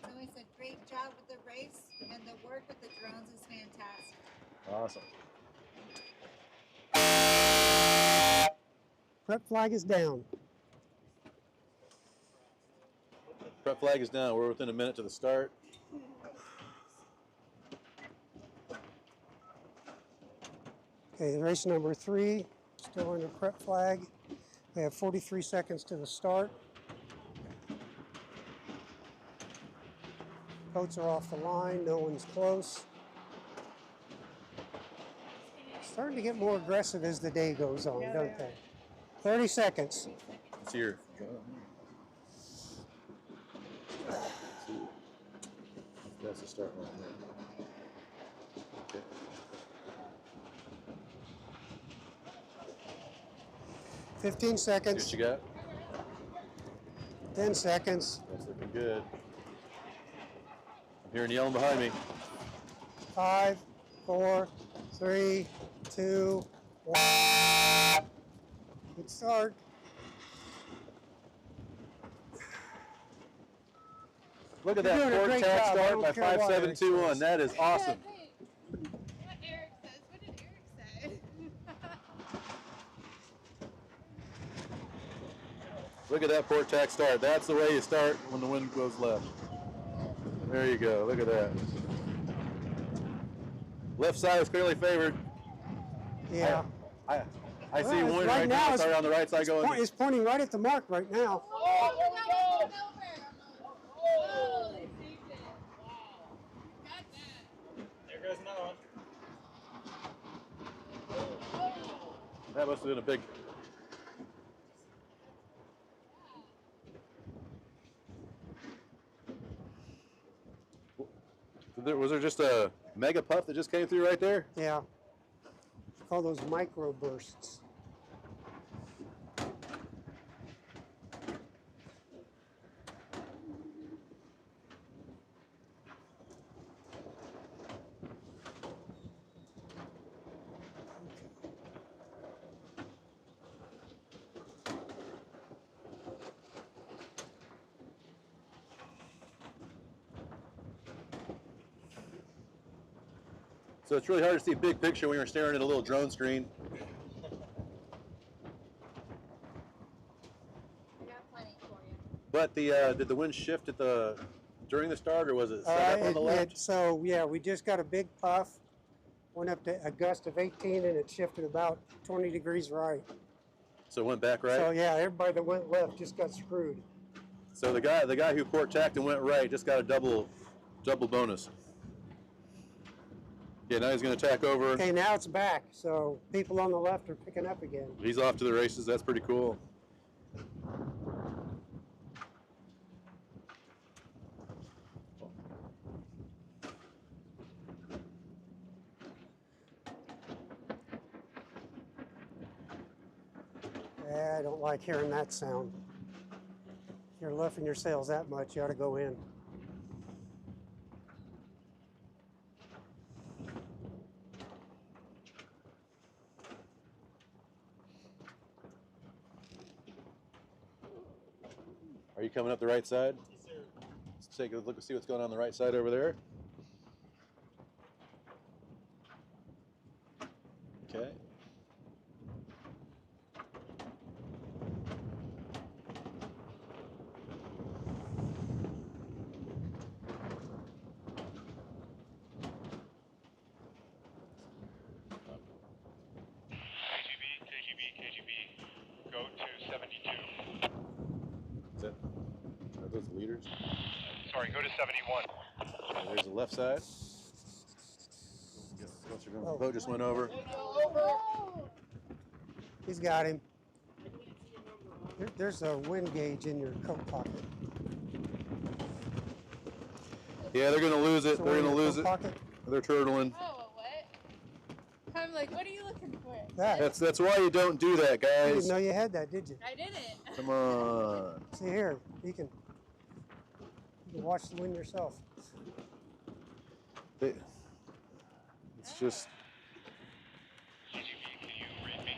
So he said, great job with the race, and the work with the drones is fantastic. Awesome. Prep flag is down. Prep flag is down. We're within a minute to the start. Okay, race number 3, still under prep flag. We have 43 seconds to the start. Boats are off the line, no one's close. Starting to get more aggressive as the day goes on, don't they? 30 seconds. It's here. That's the start right there. Okay. 15 See seconds. what you got? 10 seconds. That's looking good. I'm hearing yelling behind me. 5, 4, 3, 2, 1. Good start. Look at You're that doing a port great tack job. I start don't by care what Eric 5721. says. That is awesome. What Eric says. What did Eric say? Look at that port tack start. That's the way you start when the wind goes left. There you go. Look at that. Left side is clearly favored. Yeah. I see Well, one right right now now. it's- Sorry, on the right side going. It's pointing right at the mark right now. Oh, there we go. Holy Jesus. Wow. Got that. There goes another one. That must have been a big. Was there just a mega puff that just came through right there? Yeah. Call those micro bursts. So it's really hard to see big picture when you're staring at a little drone screen. I got plenty for you. But did the wind shift during the start, or was it set up on the left? So yeah, we just got a big puff, went up to a gust of 18, and it shifted about 20 degrees right. So it went back right. So yeah, everybody that went left just got screwed. So the guy who port tacked and went right just got a double bonus. Yeah, now he's going to tack over. Okay, now it's back. So people on the left are picking up again. He's off to the races. That's pretty cool. Yeah, I don't like hearing that sound. If you're luffing your sails that much, you ought to go in. Are you coming up the right side? Let's take a look and see what's going on the right side over there. Okay. KGB, go to 72. Are those leaders? Sorry, go to 71. Okay, there's the left side. The boat just went over. He's got him. There's a wind gauge in your coat pocket. Yeah, they're gonna lose it. So They're in gonna your lose coat it. pocket? They're turtling. Oh, what? I'm like, what are you looking for? That. That's why you don't do that, You guys. didn't know you had that, did you? I didn't. Come on. See here, you can watch the wind yourself. It's just. KGB, can you read me?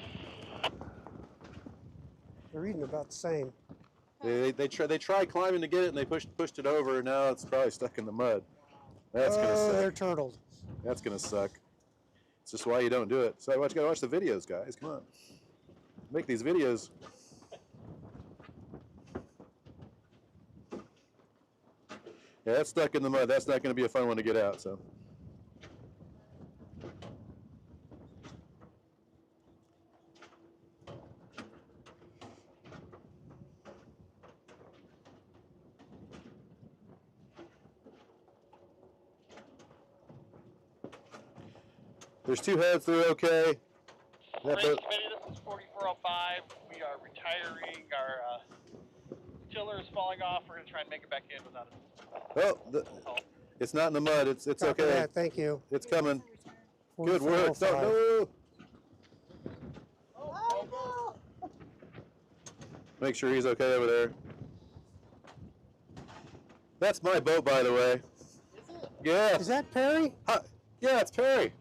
They're reading about the same. They tried climbing to get it and they pushed it over, and now it's probably stuck in the mud. That's gonna suck. They're turtled. That's gonna suck. It's just why you don't do it. So you gotta watch the videos, guys. Come on, make these videos. Yeah, that's stuck in the mud. That's not gonna be a fun one to get out. So. There's two heads, they're okay. Race committee, this is 4405. We are retiring. Our tiller is falling off. We're going to try and make it back in without it. Oh, it's not in the mud. It's Copy okay. that, thank you. It's coming. Good work. 4405. No. Oh, no. Make sure he's okay over there. That's my boat, by the way. Is it? Yeah. Is that Perry? Yeah, it's Perry.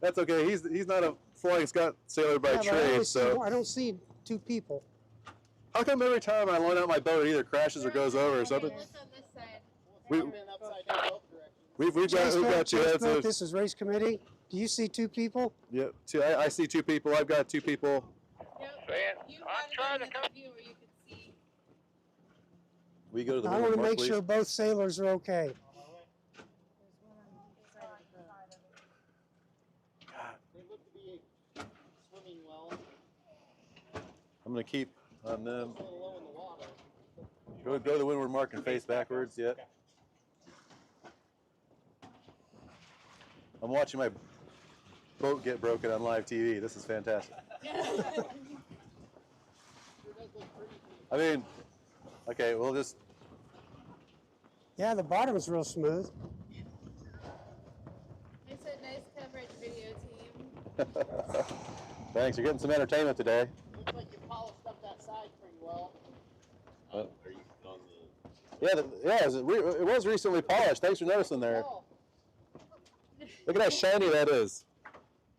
That's okay. He's not a Flying Scot sailor by Yeah, but trade, so. I don't see two people. How come every time I loan out my boat, it either crashes or goes over or something? What's on this side? We- I've been upside down both directions. We've got two heads. Boat, this is race committee. Do you see two people? Yep. I see two people. I've got two people. Yep. Man, You I'm had trying it to on the view where you could see. We go to the I middle, want to Mark, make please. sure both sailors are okay. There's one on each side of the boat. They look to be swimming well. I'm gonna keep on them. It's a little low in the water. Go to the windward mark and face backwards. Yep. I'm watching my boat get broken on live TV. This is fantastic. I mean, okay, we'll just. Yeah, the bottom is real smooth. I said nice coverage, video team. Thanks. You're getting some entertainment today. Looks like you polished up that side pretty well. Are you on the? Yeah, it was recently polished. Thanks for noticing there. Oh, Look at how shiny that is.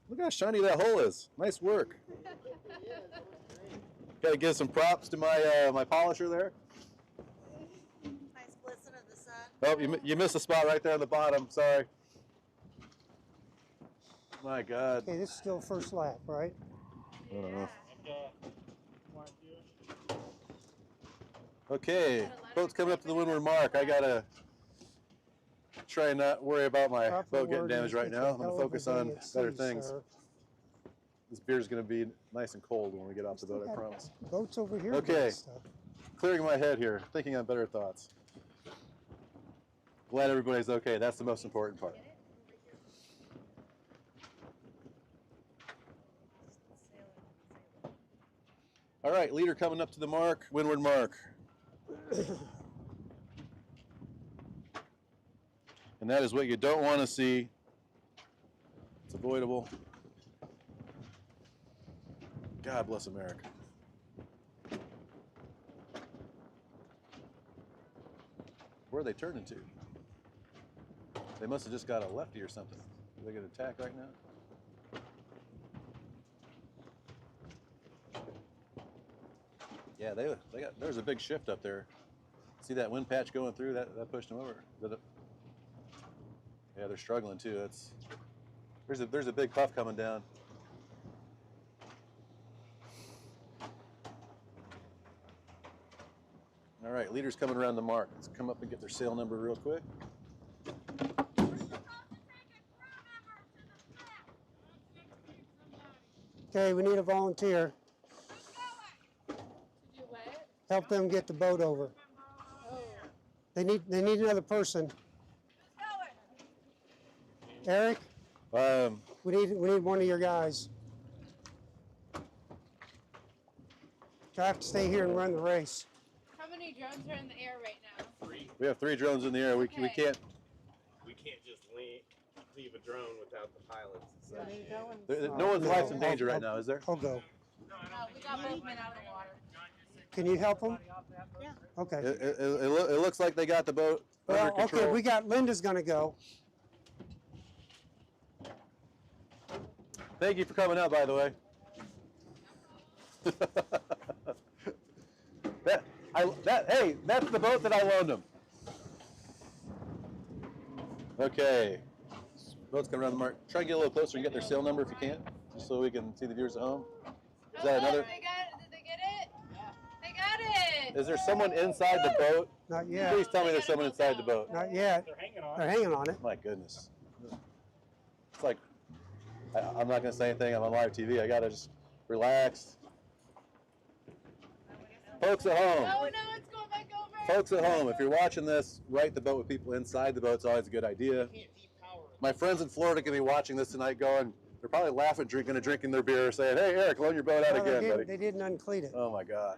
Look how shiny that hole is. Nice work. it is. It looks great. Got to give some props to my my polisher there. Nice glisten of the sun. Oh, you missed a spot right there on the bottom. Sorry. My God. Okay, this is still first lap, right? I don't know. Want to? Okay, boat's coming up to the windward mark. I gotta try and not worry about my Proper boat getting wording. damaged right It's a now. I'm hell gonna of a focus day on at better sea, things. sir. This beer's gonna be nice and cold when we get off the boat, I promise. Boats over here. Okay. doing stuff. Clearing my head here, thinking on better thoughts. Glad everybody's okay. That's the most important part. All right, leader coming up to the mark, windward mark. And that is what you don't want to see. It's avoidable. God bless America. Where are they turning to? They must have just got a lefty or something. Are they going to attack right now? Yeah, they got. There's a big shift up there. See that wind patch going through? That pushed them over. Yeah, they're struggling too. There's a big puff coming down. All right, leaders coming around the mark. Let's come up and get their sail number real quick. Okay, we need a volunteer. To do what? Help them get the boat over. Oh. They need another person. Eric, we need one of your guys. I have to stay here and run the race. How many drones are in the air right now? 3. We have 3 drones in the air. We can't. We can't just leave a drone without the pilots. No one's life's in danger right now, is there? I'll go. No, we got movement out of the water. Can you help them? Yeah. Okay. It looks like they got the boat under Well, control. okay, we got Linda's gonna go. Thank you for coming out, by the way. Hey, that's the boat that I loaned him. Okay. Boat's coming around the mark. Try and get a little closer and get their sail number if you can, just so we can see the viewers at home. Is that another? Did they get it? Yeah. They got it. Is there someone inside the boat? Not yet. Please tell me there's someone inside the boat. Not yet. They're hanging on. They're hanging on it. My goodness. It's like, I'm not going to say anything. I'm on live TV. I got to just relax. Folks at home. Oh no, it's going back over. Folks at home, if you're watching this, right the boat with people inside the boat. It's always a good idea. My friends in Florida can be watching this tonight going, they're probably laughing, drinking their beer, saying, hey, Eric, loan your boat out No, again, buddy. they didn't uncleat it. Oh, my God.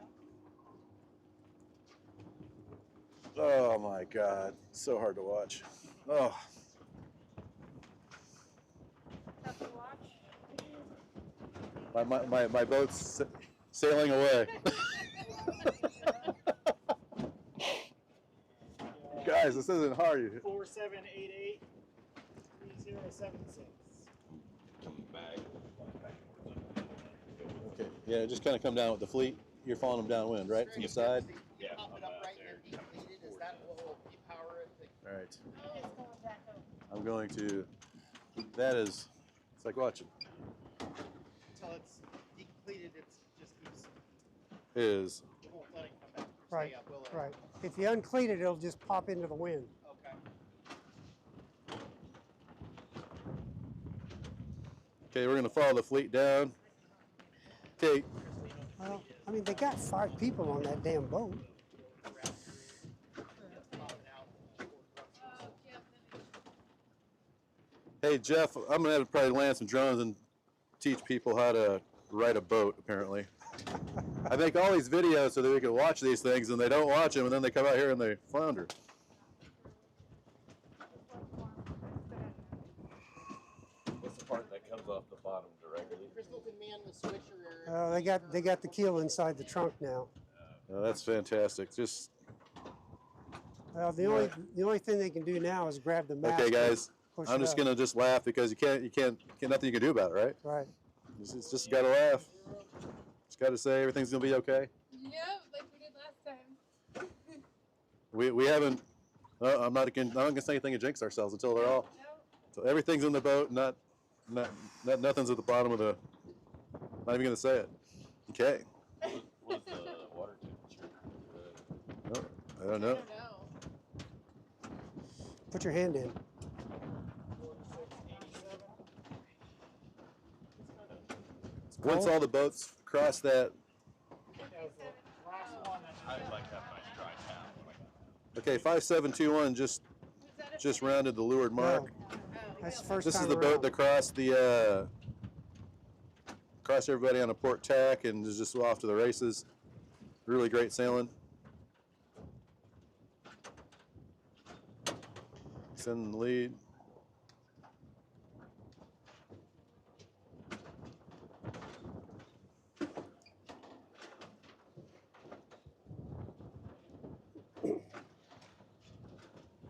Oh, my God. So hard to watch. Oh. Tough to watch. My boat's sailing away. Guys, this isn't hard. 4788 3076. Coming back. Okay, yeah, just kind of come down with the fleet. You're following them downwind, right, from the side? Yeah, Pump I'm it up out right there. there, depleted. Is that what will depower it? All right. It's going back over. I'm going to, it's like watching. Until it's depleted, it just keeps, Is, it won't let it come back. Right, Stay up, will it? right. If you uncleat it, it'll just pop into the wind. Okay. okay, we're going to follow the fleet down. Okay, Well, I mean, they got 5 people on that damn boat. hey, Jeff, I'm going to have to probably land some drones and teach people how to ride a boat, apparently. I make all these videos so that we can watch these things, and they don't watch them, and then they come out here and they flounder. What's the part that comes off the bottom directly? Crystal can man the switcher. They got the keel inside the trunk now. Oh, that's fantastic. Just Well, the only thing they can do now is grab the mast. okay, guys. push I'm it just up. gonna just laugh because you can't nothing you can do about it, right? Right. It's just gotta laugh. Just gotta say everything's gonna be okay. Yep, like we did last time. We haven't. I'm not gonna say anything to jinx ourselves until they're all. So everything's in the boat. Nothing's at the bottom of the. Not even gonna say it. Okay. What's the water temperature? I don't know. I don't know. Put your hand in. Once all the boats cross that. I'd like to have a nice dry towel. Okay, 5721 just rounded the leeward mark. No, that's the first This time is the boat that crossed crossed everybody on a port tack and is just off to the races. Really great sailing. Sending the lead.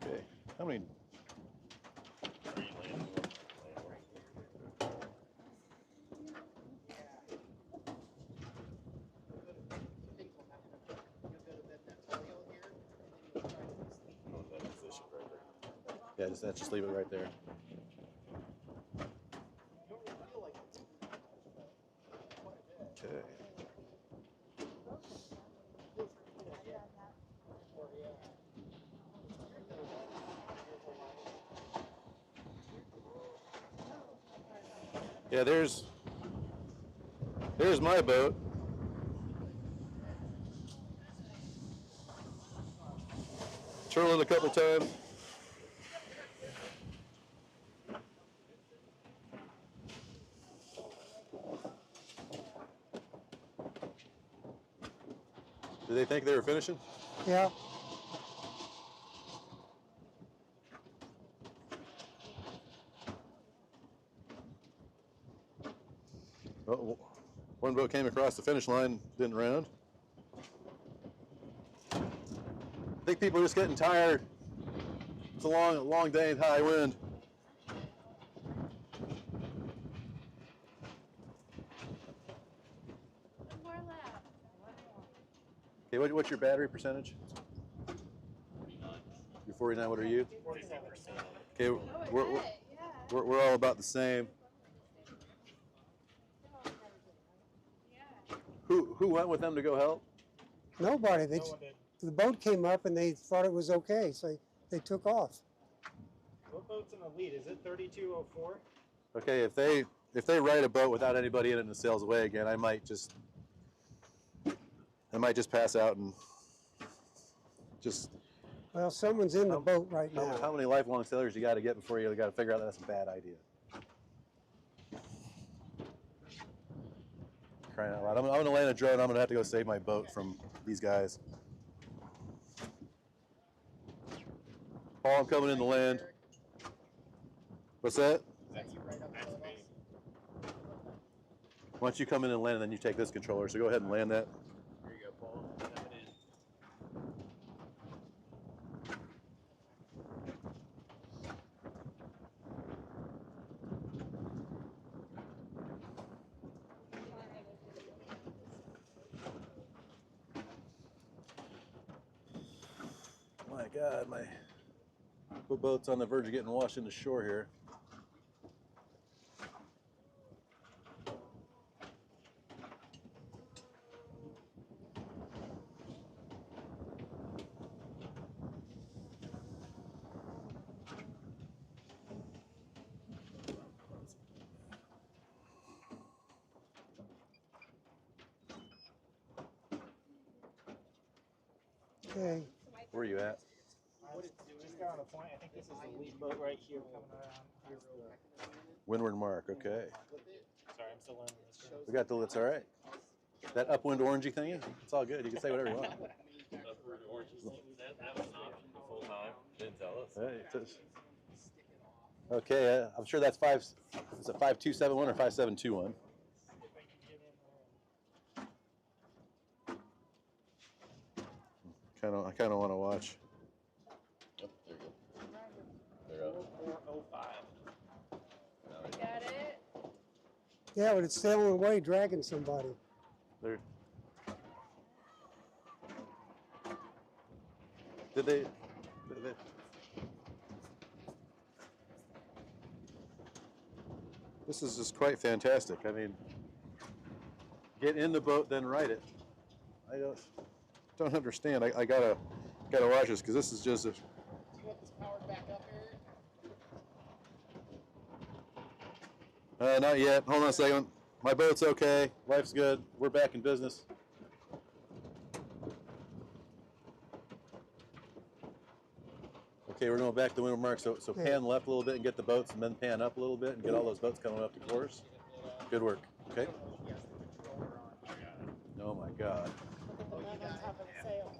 Okay, how many? Yeah, just leave it right there. Okay. Yeah, there's my boat. Turn it a couple times. Did they think they were finishing? Yeah. Oh, one boat came across the finish line, didn't round. I think people are just getting tired. It's a long day and high wind. One more lap. Okay, what's your battery percentage? 49. You're 49. What are you? 47%. Okay, Oh, we're all about the same. Who went with them to go help? Nobody. No one did. The boat came up and they thought it was okay, so they took off. What boat's in the lead? Is it 3204? Okay, if they ride a boat without anybody in it and it sails away again, I might just pass out and just. Well, someone's in the boat right now. How many lifelong sailors you got to get before you got to figure out that that's a bad idea? Crying out loud! I'm going to land a drone. I'm going to have to go save my boat from these guys. Paul, I'm coming in to land. What's that? That's me. Why don't you come in and land, and then you take this controller. So go ahead and land that. Here you go, Paul. Step it in. My God, my boat's on the verge of getting washed into shore here. Okay. Where are you at? Just got on the point. I think this is the lead boat right here coming around. Here's the... Windward mark, okay. Sorry, I'm still learning this. We got it's all right. That upwind orangey thingy, it's all good. You can say whatever you want. Upward orange. That was an option the full time. Didn't tell us. Hey, okay, I'm sure that's is it 5271 or 5721? I kind of want to watch. Yep, there you go. They're up. 4405. Got it. Yeah, but it's sailing away, dragging somebody. They're, did they? This is just quite fantastic. I mean, get in the boat, then ride it. I don't understand. I gotta watch this because this is just a. Do you want this powered back up here? Not yet. Hold on a second. My boat's okay. Life's good. We're back in business. Okay, we're going back to windward mark. So pan left a little bit and get the boats, and then pan up a little bit and get all those boats coming up the course. Good work. Okay. Oh my God. Look at the man on top of the sail.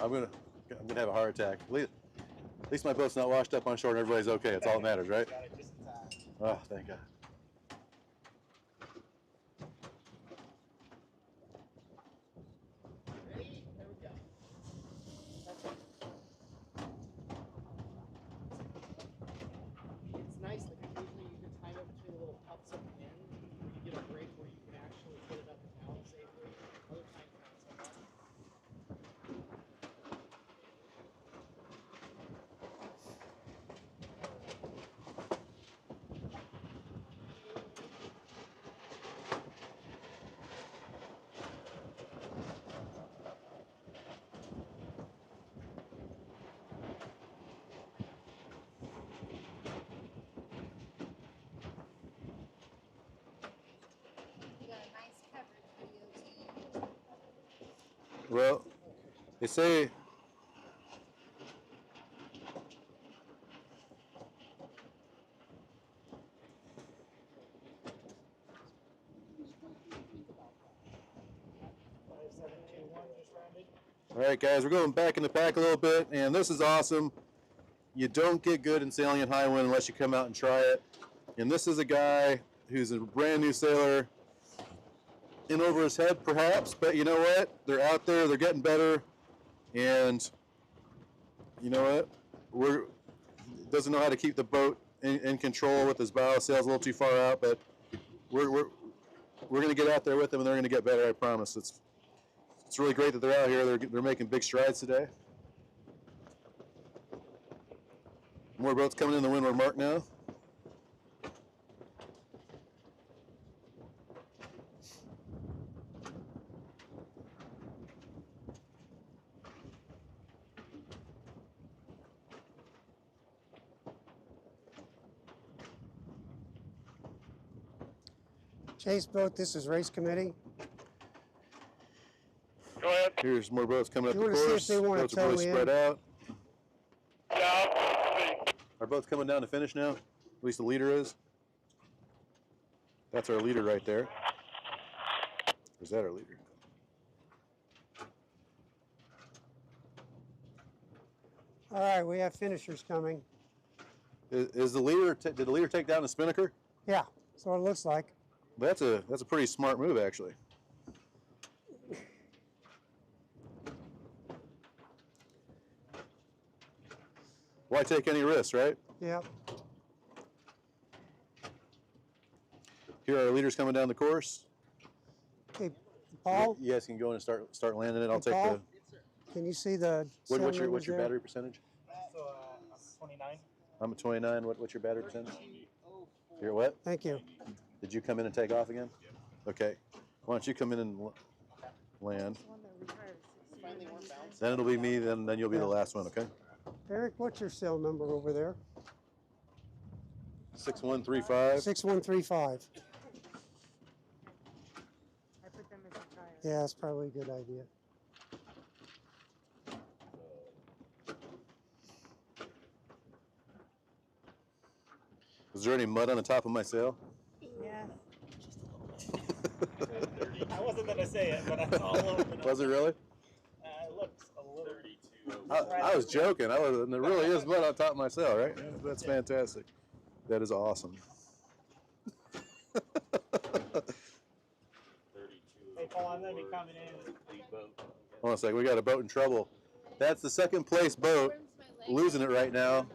I'm gonna have a heart attack. At least my boat's not washed up on shore and everybody's okay. It's all that matters, right? Oh, thank God. Ready? There we go. It's nice, like occasionally you can time it between the little Well, they say. All right, guys, we're going back in the pack a little bit, and this is awesome. You don't get good in sailing in high wind unless you come out and try it. And this is a guy who's a brand new sailor, in over his head perhaps, but you know what? They're out there, they're getting better, and you know what? Doesn't know how to keep the boat in control with his bow sails a little too far out, but we're going to get out there with them, and they're going to get better, I promise. It's really great that they're out here. They're making big strides today. More boats coming in the windward mark now. Chase boat, this is race committee. Go ahead. Here's more boats coming up You the wanna see if course. they wanna Boats are tow really in? spread out. Yeah. Our boat's coming down to finish now. At least the leader is. That's our leader right there. Or is that our leader? All right, we have finishers coming. Is the leader? Did the leader take down the spinnaker? Yeah, so it looks like. That's a pretty smart move, actually. Why take any risks, right? Yep. Here are our leaders coming down the course. Okay, Paul, You guys can go in and start landing it. I'll take Paul? the. can you see the What's sail your numbers there? battery percentage? So I'm 29. I'm at 29. What's your battery percentage? You're what? Thank you. Did you come in and take off again? Okay. Why don't you come in and land? Then it'll be me. Then you'll be the last one. Okay. Eric, what's your cell number over there? 6135. 6135. I put them as a tire. Yeah, that's probably a good idea. Was there any mud on the top of my sail? Yeah. I wasn't going to say it, but I saw a little bit. Was it really? It looks a little. 32. I was joking. And there really is mud on top of my sail, right? That's fantastic. That is awesome. 32. Hey, Paul, I'm going to be coming in. Hold on a second. We got a boat in trouble. That's the second place boat. Losing it right now.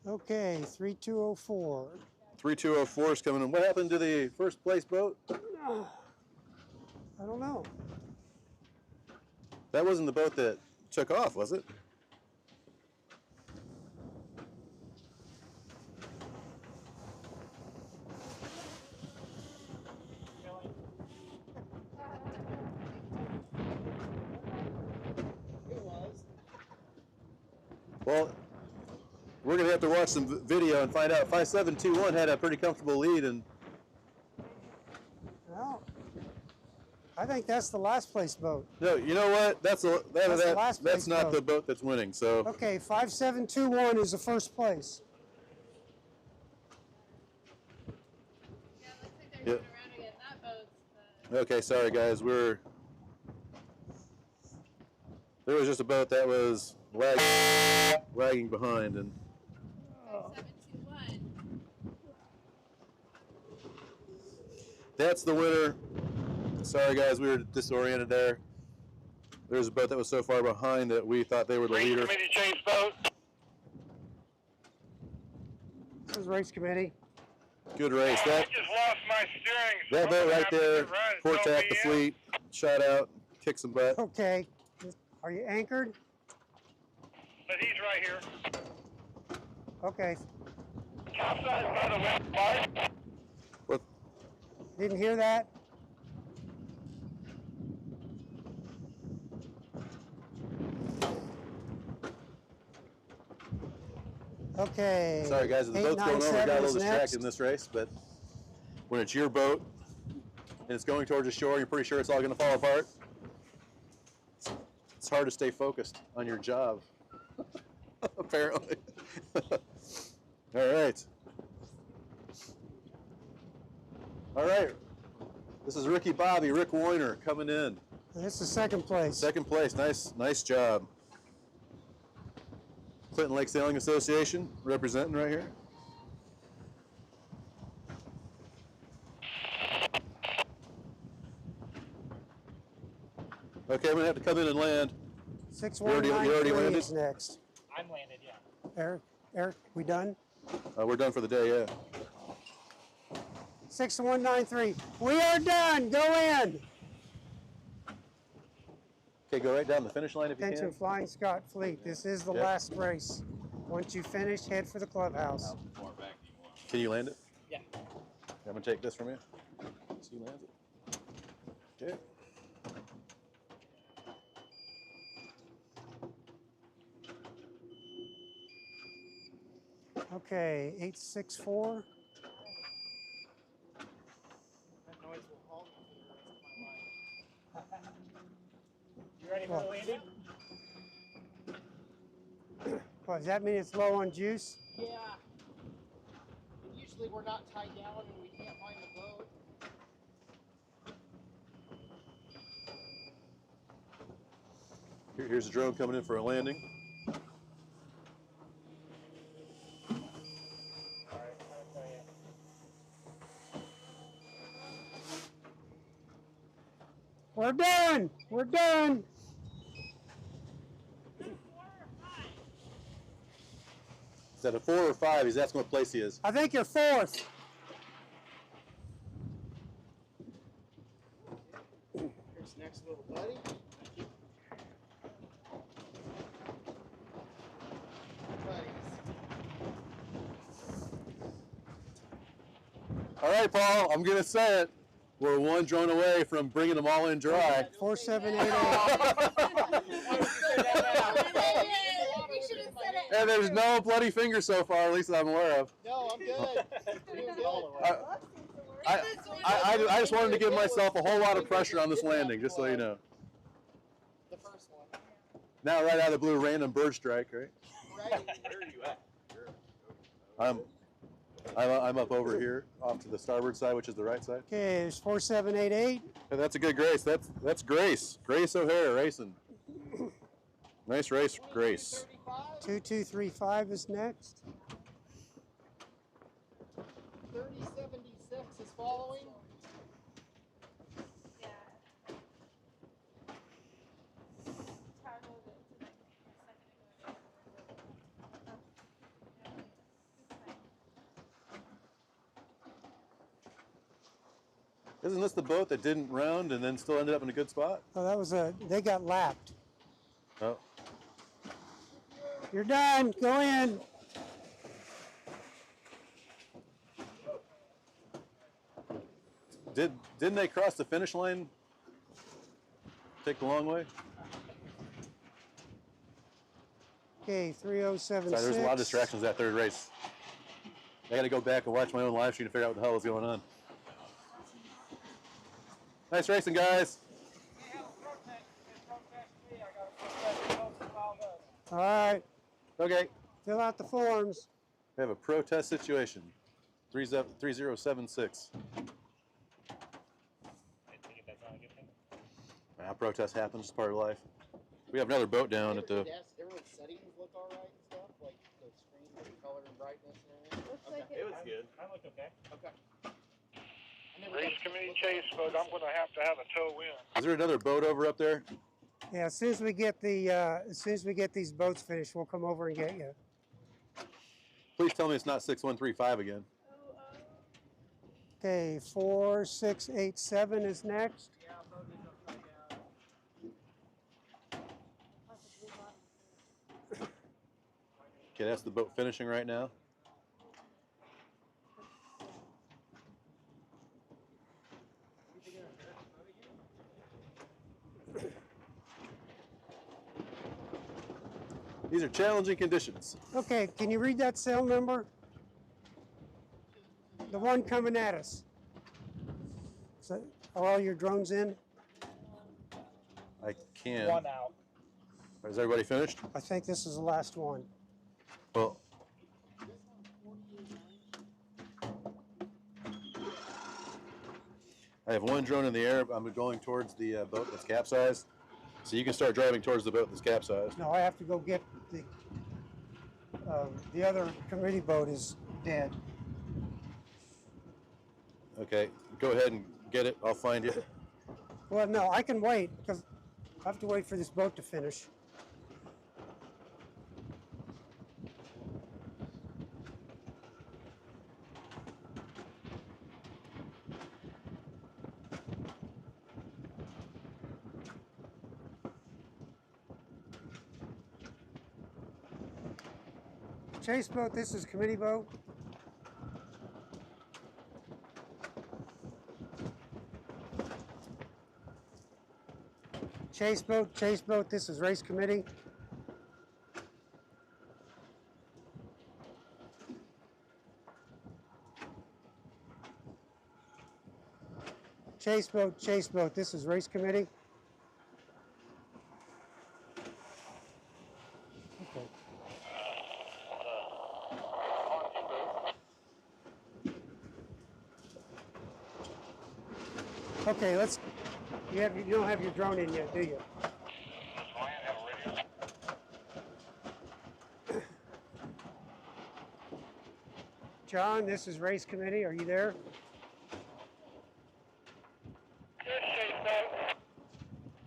Okay, 3204. 3204 is coming in. What happened to the first place boat? I don't know. That wasn't the boat that took off, was it? Well, we're going to have to watch some video and find out. 5721 had a pretty comfortable lead, and Well, I think that's the last place boat. no, you know what? That's the last place not boat. the boat that's winning. So Okay, 5721 is the first place. Yeah, it looks like they're Yep. going around again. That boat's the... okay, sorry guys, there was just a boat that was lagging behind, and 721. that's the winner. Sorry guys, we were disoriented there. There's a boat that was so far behind that we thought they were the Race leader. committee chase boat. This is race committee. Good race. I just lost my steering. So That I'm boat gonna right have to there, run. port So tack the be fleet, shot out, kicked some butt. Okay, are you anchored? But he's right here. Okay, Capsize by the west part. What? didn't hear that? Okay. Sorry guys, the boat's going over. We got a 897 little is distracted next. in this race, but when it's your boat, and it's going towards the shore, you're pretty sure it's all going to fall apart. It's hard to stay focused on your job, apparently. All right. All right. This is Rick Weiner coming in. This is second place. Second place. Nice job. Clinton Lake Sailing Association representing right here. Okay, I'm gonna have to come in and land. 6193 is next. I'm landed, yeah. Eric, we done? We're done for the day, yeah. 6193. We are done. Go in. Okay, go right down the finish line if you Attention, can. Flying Scott Fleet. This is the last race. Once you finish, head for the clubhouse. Can you land it? Yeah. I'm gonna take this from you. So you land it. Okay. Okay, 864. That noise will haunt me for the rest of my life. You ready for the landing? Well, does that mean it's low on juice? Yeah. And usually we're not tied down and we can't find the boat. Here's the drone coming in for a landing. We're done. We're done. Is that a 4 or 5? He's asking what place he is. I think you're fourth. Here's next little buddy. All right, Paul, I'm going to say it. We're one drone away from bringing them all in dry. 4788. And there's no bloody finger so far, at least I'm aware of. No, I'm good. Doing good. I just wanted to give myself a whole lot of pressure on this landing, just so you know. The first one. Now, right out of the blue, random bird strike, right? Right. Where are you at? I'm up over here, off to the starboard side, which is the right side. Okay, there's 4788. And that's a good Grace. That's Grace. Grace O'Hare racing. Nice race, Grace. 2235 is next. 3076 is following. Isn't this the boat that didn't round and then still ended up in a good spot? Oh, that was they got lapped. Oh. You're done. Go in. Didn't they cross the finish line? Take the long way? Okay, 3076. Sorry, there's a lot of distractions that third race. I got to go back and watch my own live stream to figure out what the hell was going on. Nice racing, guys. All right. Okay. Fill out the forms. We have a protest situation. 3076. Protests happen, it's part of life. We have another boat down at the... Everyone's settings look all right and stuff, like the screen, the color and brightness and everything. Looks like It was good. I looked okay. Okay. Race committee chase, but I'm going to have a tow in. Is there another boat over up there? Yeah, as soon as we get these boats finished, we'll come over and get you. Please tell me it's not 6135 again. Okay, 4687 is next. Okay, that's the boat finishing right now. These are challenging conditions. Okay, can you read that sail number? The one coming at us. So, are all your drones in? I can. One out. Is everybody finished? I think this is the last one. Well, I have one drone in the air. I'm going towards the boat that's capsized. So you can start driving towards the boat that's capsized. No, I have to go get the other committee boat is dead. Okay, go ahead and get it. I'll find you. Well, no, I can wait because I have to wait for this boat to finish. Chase boat, this is committee boat. Chase boat, this is race committee. Chase boat, this is race committee. Okay. Okay, let's. You don't have your drone in yet, do you? John, this is race committee. Are you there?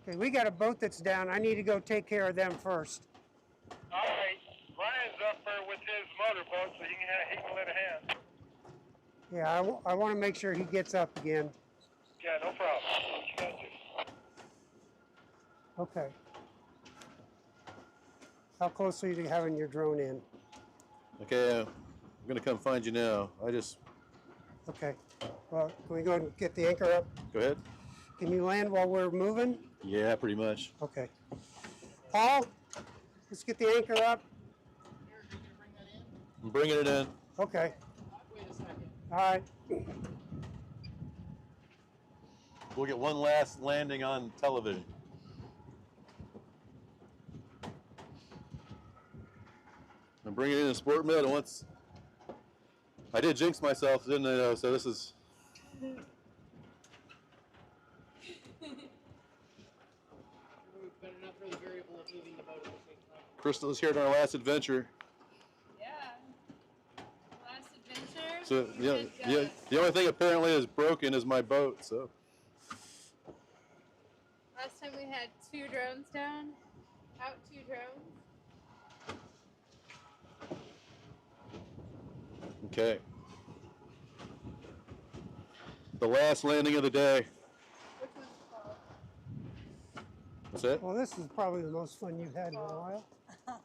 Okay, we got a boat that's down. I need to go take care of them first. All right, Ryan's up there with his motorboat, so he can let a hand. Yeah, I want to make sure he gets up again. Yeah, no problem. You got this. Okay. How close are you to having your drone in? Okay, I'm gonna come find you now. Okay. Well, can we go and get the anchor up? Go ahead. Can you land while we're moving? Yeah, pretty much. Okay. Paul, let's get the anchor up. I'm bringing it in. Okay. Wait a second. All right. We'll get one last landing on television. I'm bringing it in sport mode, and once I did jinx myself, didn't I? Though? So this is. Better not throw the variable of moving the boat at the same time. Crystal is here on our last adventure. Yeah. Last adventure. So Good yeah, job. the only thing apparently is broken is my boat. So. Last time we had 2 drones down. Out 2 drones. Okay. The last landing of the day. Which one's called? That's it? Well, this is probably the most fun you've had in a while. That'd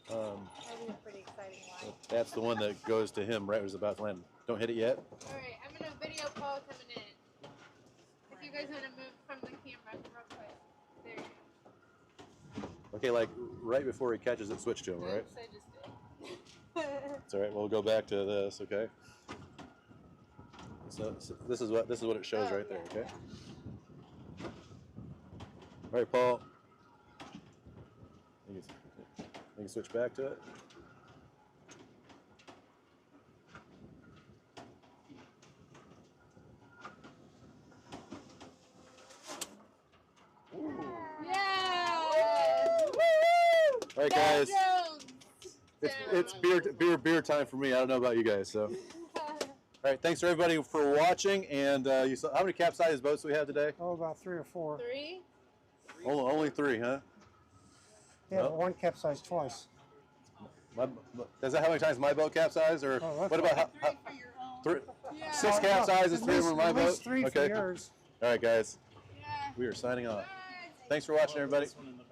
be a pretty exciting one. That's the one that goes to him right when he's about to land. Don't hit it yet. Alright, I'm gonna video Paul coming in. If you guys want to move from the camera real quick. There you go. Okay, like right before he catches it, switch to him, all right? Oops, I just did. It's all right. We'll go back to this, okay? So this is what it shows right there, okay? All right, Paul. You can switch back to it. Yeah! All right, guys. It's beer time for me. I don't know about you guys, so. All right, thanks everybody for watching. And you saw how many capsized boats do we have today? Oh, about 3 or 4. 3? Only 3, huh? Yeah, but one capsized twice. Is that how many times my boat capsized, or Oh, what about 3 for your own. 3? Yeah. 6 capsizes, 3 for my At boat. least 3 for Okay. yours. All right, guys. Yeah. We are signing off. Bye. Thanks for watching, everybody. This one in the